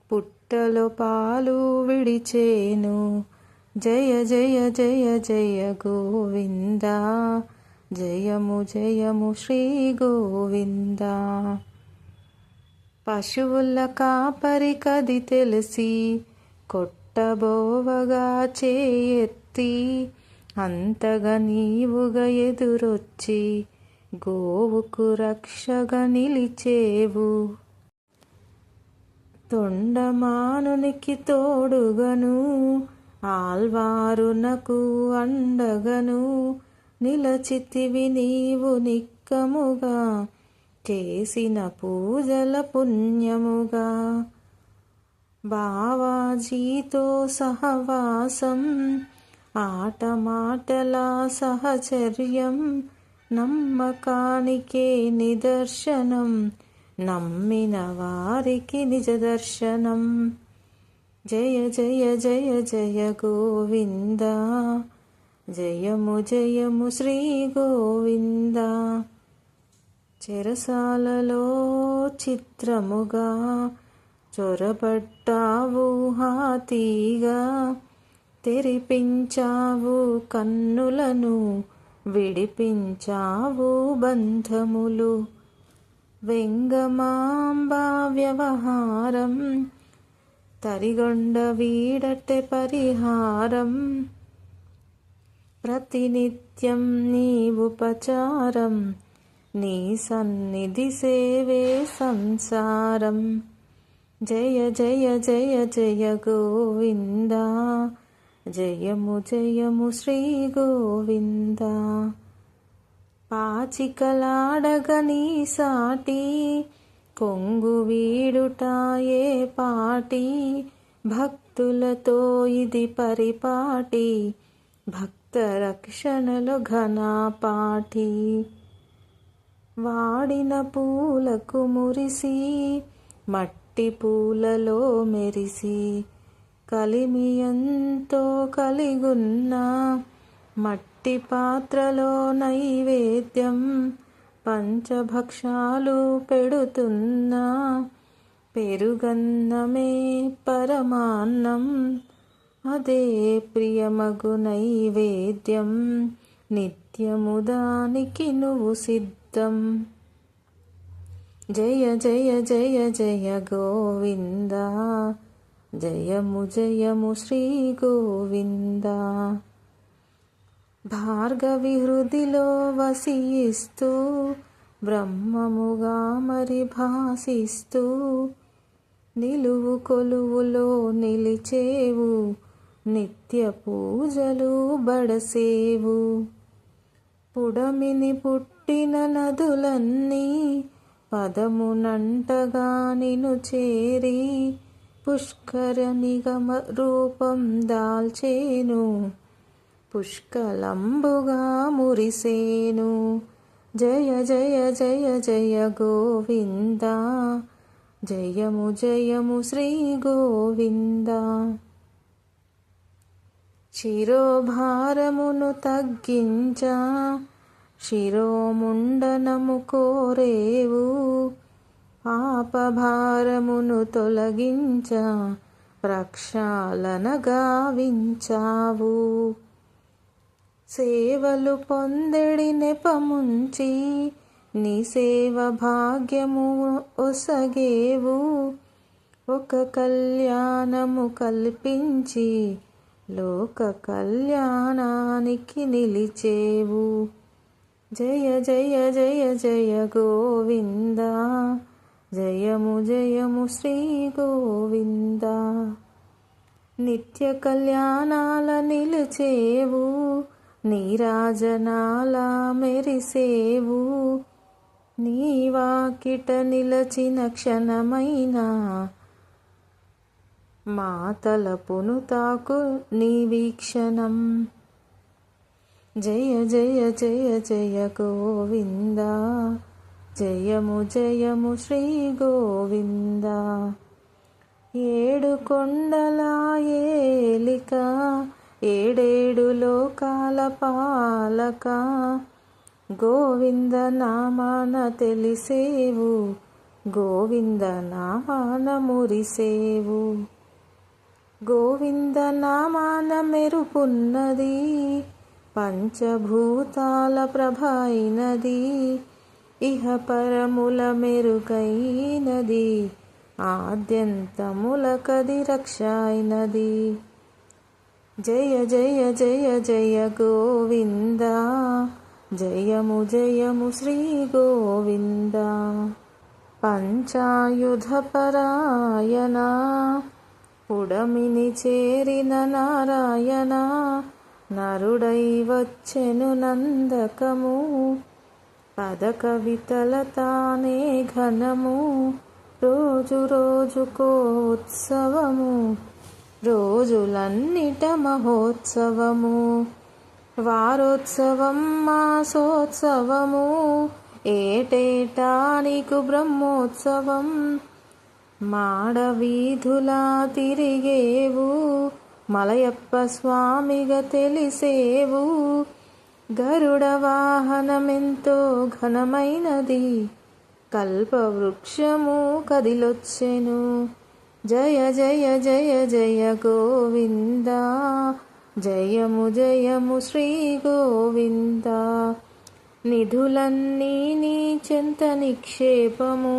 పుట్టలో పాలు విడిచేను. జయ జయ జయ జయ గోవింద, జయము జయము శ్రీ గోవింద. పశువుల కాపరి కది తెలిసి, కొట్టబోవగా చేయెత్తి. అంతగా నీవుగా ఎదురొచ్చి, గోవుకు రక్షగా నిలిచేవు. తొండమానునికి తోడుగను, ఆల్వారునకు అండగను. నిలచితివి నీవు నిక్కముగా, చేసిన పూజల పుణ్యముగా. బావాజీతో సహవాసం, ఆట మాటల సహచర్యం. నమ్మకానికే నిదర్శనం, నమ్మిన వారికి నిజ దర్శనం. జయ జయ జయ జయ గోవింద, జయము జయము శ్రీ గోవింద. చెరసాలలో చిత్రముగా చొరబడ్డావు హాతీగా, తెరిపించావు కన్నులను, విడిపించావు బంధములు. వెంగమాంబా వ్యవహారం, తరిగొండ వీడటె పరిహారం. ప్రతినిత్యం నీ ఉపచారం, నీ సన్నిధి సేవే సంసారం. జయ జయ జయ జయ గోవింద, జయము జయము శ్రీ గోవింద. పాచికలాడగని సాటి, కొంగు వీడుటాయే పాటి. భక్తులతో ఇది పరిపాటి, భక్త రక్షణలో ఘనపాటి. వాడిన పూలకు మురిసి, మట్టి పూలలో మెరిసి. కలిమి ఎంతో కలిగున్న, మట్టి పాత్రలో నైవేద్యం. పంచభక్షాలు పెడుతున్నా, పెరుగన్నమే పరమాన్నం. అదే ప్రియమగు నైవేద్యం, నిత్యము దానికి నువ్వు సిద్ధం. జయ జయ జయ జయ గోవింద, జయము జయము శ్రీ గోవింద. భార్గవి హృదిలో వసిస్తూ, బ్రహ్మముగా మరి భాసిస్తూ. నిలువు కొలువులో నిలిచేవు, నిత్య పూజలు బడసేవు. పుడమిని పుట్టిన నదులన్నీ, పదమునంటగా నిను చేరి. పుష్కరనిగమ రూపం దాల్చేను, పుష్కలంబుగా మురిసేను. జయ జయ జయ జయ గోవింద, జయము జయము శ్రీ గోవింద. శిరోభారమును తగ్గించా, శిరోముండనము కోరేవు. పాపభారమును తొలగించా, ప్రక్షాళన గావించావు. సేవలు పొందెడి నెపముంచి, నీ సేవ భాగ్యము ఒసగేవు. ఒక కళ్యాణము కల్పించి, లోక కళ్యాణానికి నిలిచేవు. జయ జయ జయ జయ గోవింద, జయము జయము శ్రీ గోవింద. నిత్య కళ్యాణాల నిలిచేవు, నీరాజనాల మెరిసేవు. నీ వాకిట నిలచిన క్షణమైనా, మా తలపును తాకు నీ వీక్షణం. జయ జయ జయ జయ గోవింద, జయము జయము శ్రీ గోవింద. ఏడు కొండల ఏలిక, ఏడేడు లోకాల పాలక. గోవింద నామాన తెలిసేవు, గోవింద నామాన మురిసేవు. గోవింద నామాన మెరుపున్నది, పంచభూతాల ప్రభైనది. ఇహ పరముల మెరుగైనది, ఆద్యంతములకది రక్షైనది. జయ జయ జయ జయ గోవింద, జయము జయము శ్రీ గోవింద. పంచాయుధ పరాయణ, పుడమిని చేరిన నారాయణ. నరుడై వచ్చెను నందకము, పద కవితల తానే ఘనము. రోజు రోజుకో ఉత్సవము, రోజులన్నిట మహోత్సవము. వారోత్సవం మాసోత్సవము, ఏటేటా నీకు బ్రహ్మోత్సవం, మాడవీధులా తిరిగేవు, మలయప్ప స్వామిగా తెలిసేవు. గరుడ వాహనమెంతో ఘనమైనది, కల్పవృక్షము కదిలొచ్చెను. జయ జయ జయ జయ గోవింద, జయము జయము శ్రీ గోవింద. నిధులన్నీ నీ చెంత నిక్షేపము,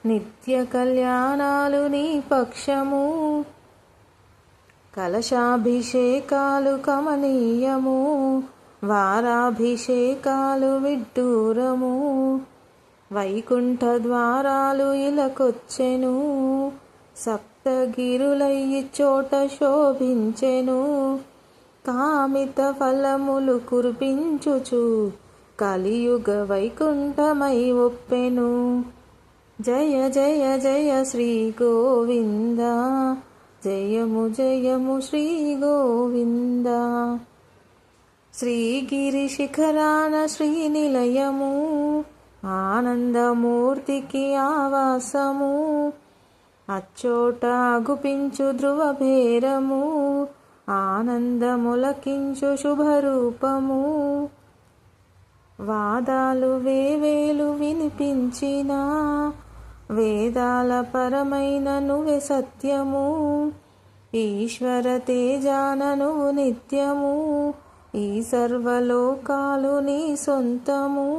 నిత్య కళ్యాణాలు నీ పక్షము. కలశాభిషేకాలు కమనీయము, వారాభిషేకాలు విడ్డూరము. వైకుంఠ ద్వారాలు ఇలకొచ్చెను, సప్తగిరులయ్యి చోట శోభించెను. కామిత ఫలములు కురిపించుచు, కలియుగ వైకుంఠమై ఒప్పెను. జయ జయ జయ శ్రీ గోవింద, జయము జయము శ్రీ గోవింద. శ్రీగిరి శిఖరాన శ్రీనిలయము, ఆనందమూర్తికి ఆవాసము. అచ్చోట గుపించు ధ్రువభేరము, ఆనందములకించు శుభరూపము. వాదాలు వేవేలు వినిపించిన, వేదాల పరమైన నువ్వే సత్యము. ఈశ్వర తేజాన నువ్వు నిత్యము, ఈ సర్వలోకాలు నీ సొంతము.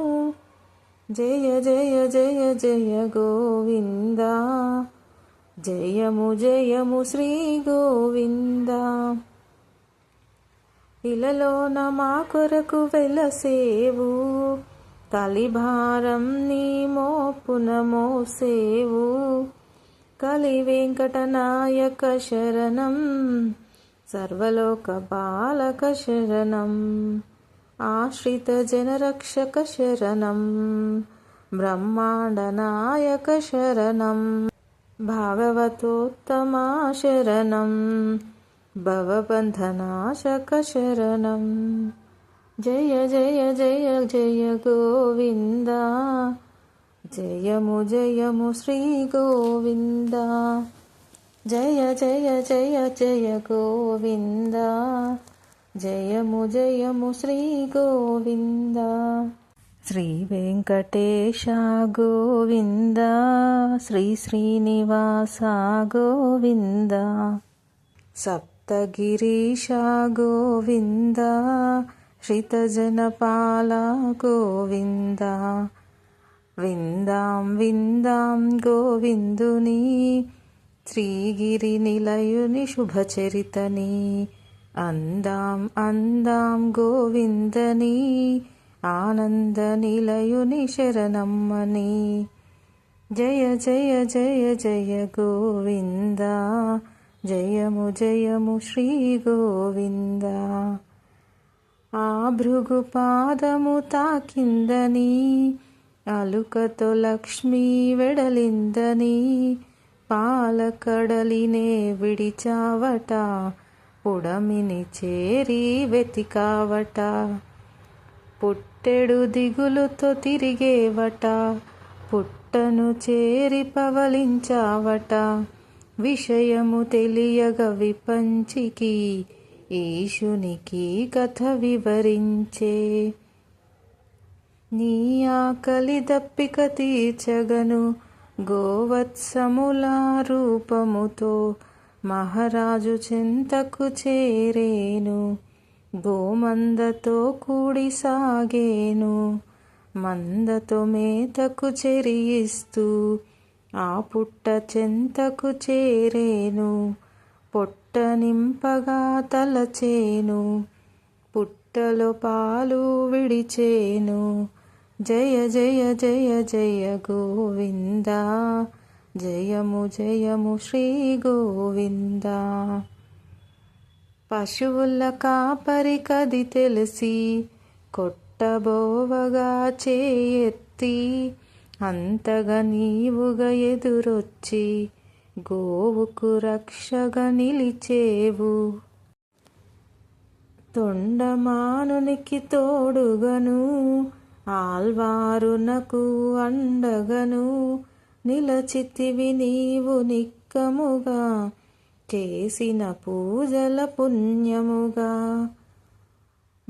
జయ జయ జయ జయ గోవింద, జయము జయము శ్రీ గోవింద. ఇలలోన మా కొరకు వెలసేవు, కలిభారం నీ మోపున మోసేవు. కలి వెంకటనాయక శరణం, సర్వలోక బాలక శరణం. ఆశ్రిత జనరక్షక శరణం, బ్రహ్మాండ నాయక శరణం. భాగవతోత్తమా శరణం, భవబంధనాశక శరణం. జయ జయ జయ జయ గోవింద, జయము జయము శ్రీ గోవింద. జయ జయ జయ జయ గోవింద, జయము జయము శ్రీ గోవింద. శ్రీ వెంకటేశ గోవింద, శ్రీ శ్రీనివాస గోవింద. సప్తగిరీశ గోవింద, శ్రితజనపాల గోవింద. విందాం విందాం గోవిందుని, శ్రీగిరి నిలయుని శుభచరితని. అందాం అందాం గోవిందని, ఆనంద నిలయుని శరణమ్మని. జయ జయ జయ జయ గోవింద, జయము జయము శ్రీ గోవింద. ఆ భృగు పాదము తాకిందని, అలుకతో లక్ష్మీ వెడలిందని. పాలకడలినే విడిచావట, పుడమిని చేరి వెతికావట. పుట్టెడు దిగులుతో తిరిగేవట, పుట్టను చేరి పవలించావట. విషయము తెలియగ విపంచికి, ఈశునికి కథ వివరించే. నీ ఆకలి దప్పిక తీర్చగను, గోవత్సముల రూపముతో మహారాజు చెంతకు చేరేను. గోమందతో కూడి సాగేను, మందతో మేతకు చెరియిస్తూ ఆ పుట్ట చెంతకు చేరేను. పొట్ట నింపగా తలచేను, పుట్టలో పాలు విడిచేను. జయ జయ జయ జయ గోవింద, జయము జయము శ్రీ గోవింద. పశువుల కాపరి కది తెలిసి, కొట్టబోవగా చేయెత్తి. అంతగా నీవుగా ఎదురొచ్చి, గోవుకు రక్షగా నిలిచేవు. తొండమానునికి తోడుగను, ఆల్వారునకు అండగను నిలచితివి నీవు నిక్కముగా, చేసిన పూజల పుణ్యముగా.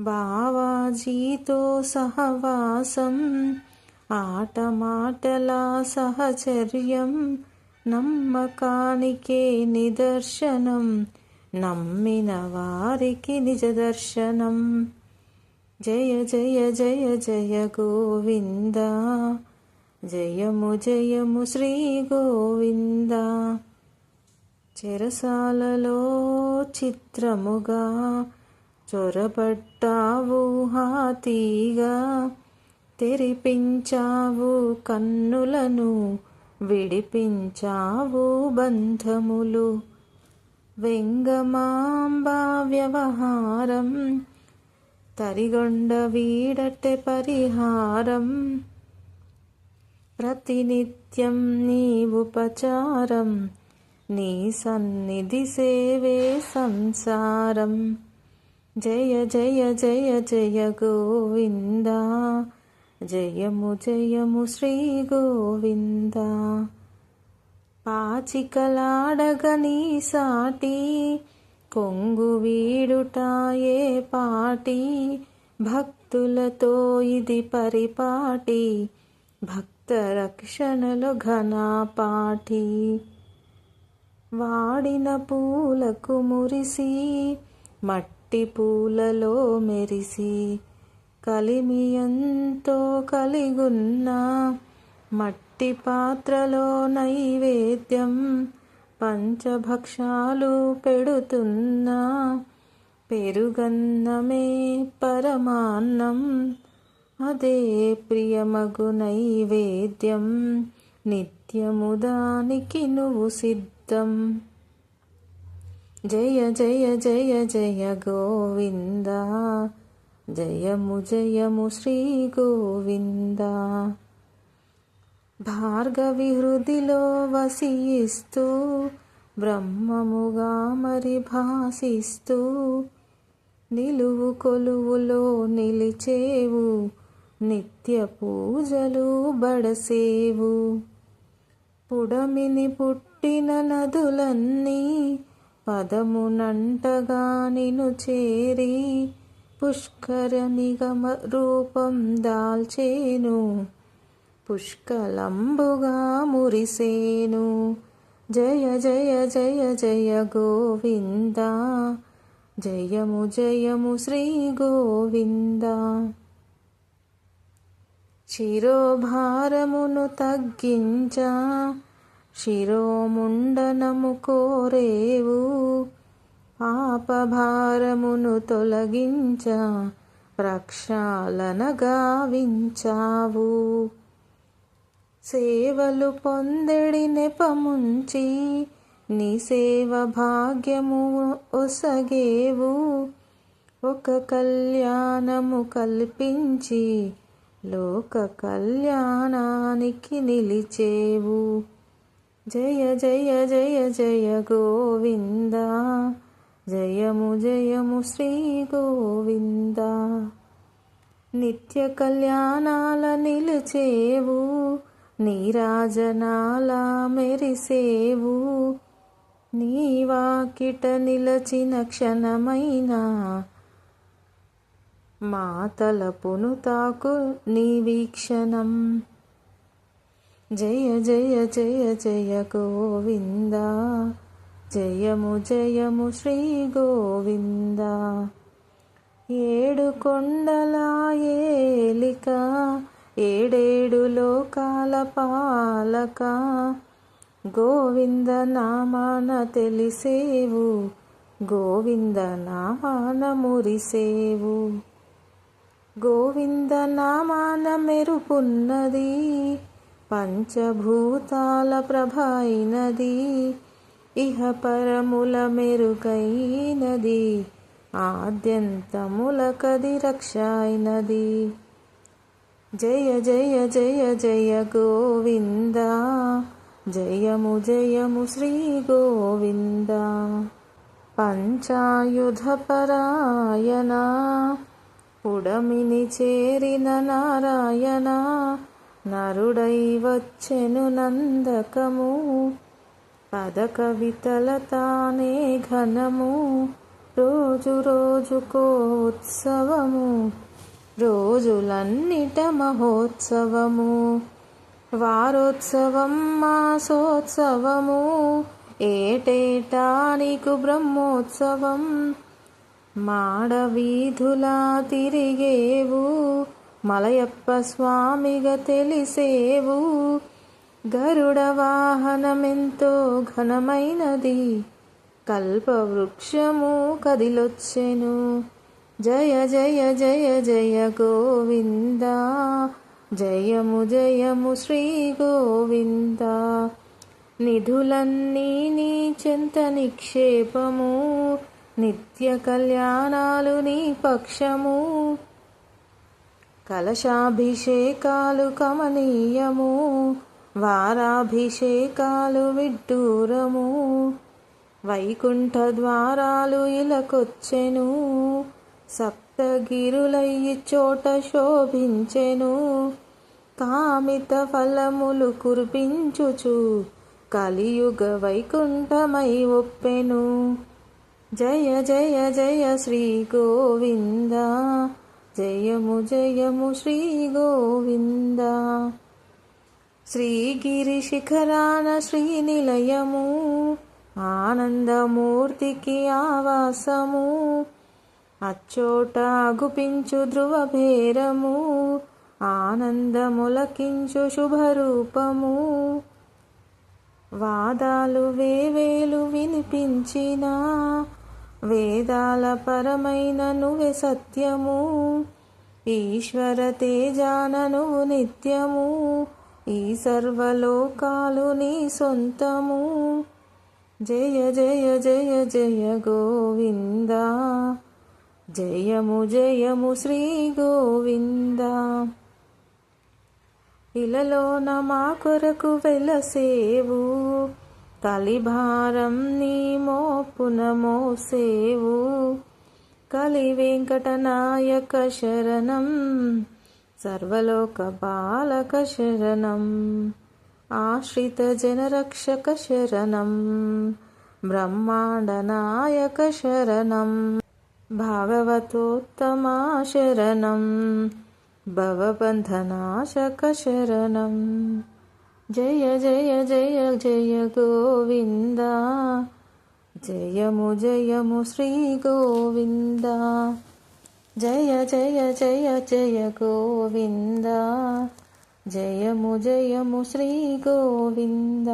బావాజీతో సహవాసం, ఆటమాటల సహచర్యం, నమ్మకానికే నిదర్శనం, నమ్మిన వారికి నిజ దర్శనం. జయ జయ జయ జయ గోవింద, జయము జయము శ్రీ గోవింద. చెరసాలలో చిత్రముగా చొరబడ్డావు హాతీగా, తెరిపించావు కన్నులను, విడిపించావు బంధములు. వెంగమాంబా వ్యవహారం, తరిగొండ వీడటె పరిహారం. ప్రతినిత్యం నీ ఉపచారం, నీ సన్నిధి సేవే సంసారం. జయ జయ జయ జయ గోవింద, జయము జయము శ్రీ గోవింద. పాచికలాడగని సాటి, కొంగు వీడుటాయే పాటి, భక్తులతో ఇది పరిపాటి, భక్త రక్షణలో ఘనపాటి. వాడిన పూలకు మురిసి, మట్టి పూలలో మెరిసి, కలిమి ఎంతో కలిగున్న, మట్టి పాత్రలో నైవేద్యం, పంచభక్షాలు పెడుతున్నా, పెరుగన్నమే పరమాన్నం, అదే ప్రియమగు నైవేద్యం, నిత్యము దానికి నువ్వు సిద్ధం. జయ జయ జయ జయ గోవింద, జయము జయము శ్రీ గోవింద. భార్గవి హృదిలో వసిస్తూ, బ్రహ్మముగా మరి భాసిస్తూ, నిలువు కొలువులో నిలిచేవు, నిత్య పూజలు బడసేవు. పుడమిని పుట్టిన నదులన్నీ, పదమునంటగా నిను చేరి, పుష్కరనిగమ రూపం దాల్చేను, పుష్కలంబుగా మురిసేను. జయ జయ జయ జయ గోవింద, జయము జయము శ్రీ గోవింద. శిరోభారమును తగ్గించా, శిరోముండనము కోరేవు, పాపభారమును తొలగించా, ప్రక్షాళన గావించావు. సేవలు పొందెడి నెపముంచి, నీ సేవ భాగ్యము ఒసగేవు, ఒక కళ్యాణము కల్పించి, లోక కళ్యాణానికి నిలిచేవు. జయ జయ జయ జయ గోవింద, జయము జయము శ్రీ గోవింద. నిత్య కళ్యాణాల నిలిచేవు, నీరాజనాల మెరిసేవు, నీ వాకిట నిలచిన క్షణమైనా, మా తలపును తాకు నీ వీక్షణం. జయ జయ జయ జయ గోవింద, జయము జయము శ్రీ గోవింద. ఏడు కొండల ఏలిక, ఏడేడు లోకాల పాలక, గోవింద నామాన తెలిసేవు, గోవింద నామాన మురిసేవు. గోవింద నామాన మెరుపున్నది, పంచభూతాల ప్రభ అయినది, ఇహ పరముల మెరుగైనది, ఆద్యంతములకది రక్ష అయినది. జయ జయ జయ జయ గోవింద, జయము జయము శ్రీ గోవింద. పంచాయుధ పరాయణ, పుడమిని చేరిన నారాయణ నరుడై వచ్చెను నందకము పద కవితల తానే ఘనము రోజు రోజుకో ఉత్సవము రోజులన్నిట మహోత్సవము వారోత్సవం మాసోత్సవము ఏటేటా నీకు బ్రహ్మోత్సవం మాడవీధులా తిరిగేవు మలయప్ప స్వామిగా తెలిసేవు గరుడ వాహనమెంతో ఘనమైనది కల్పవృక్షము కదిలొచ్చెను జయ జయ జయ జయ గోవింద జయము జయము శ్రీ గోవింద నిధులన్నీ నీ చెంత నిక్షేపము నిత్య కళ్యాణాలు నీ పక్షము కలశాభిషేకాలు కమనీయము వారాభిషేకాలు విడ్డూరము వైకుంఠ ద్వారాలు ఇలకొచ్చెను సప్తగిరులయ్యి చోట శోభించెను కామిత ఫలములు కురిపించుచు కలియుగ వైకుంఠమై ఒప్పెను జయ జయ జయ శ్రీ గోవింద జయము జయము శ్రీ గోవింద శ్రీగిరి శిఖరాన శ్రీనిలయము ఆనందమూర్తికి ఆవాసము అచ్చోట అగుపించు ధ్రువభేరము ఆనందములకించు శుభరూపము వాదాలు వేవేలు వినిపించిన వేదాల పరమైన నువ్వే సత్యము ఈశ్వర తేజాన నువ్వు నిత్యము ఈ సర్వలోకాలు నీ సొంతము జయ జయ జయ జయ గోవింద జయము జయము శ్రీ గోవింద ఇలలోన మా కొరకు వెలసేవు కలిభారం నీ మోపున మోసేవు కలి వెంకటనాయక శరణం సర్వలోక బాలక శరణం ఆశ్రిత జనరక్షక శరణం బ్రహ్మాండ నాయక శరణం భాగవతోత్తమా శరణం భవబంధనాశక శరణం జయ జయ జయ జయ గోవింద జయము జయము శ్రీ గోవింద జయ జయ జయ జయ గోవింద జయము జయము శ్రీ గోవింద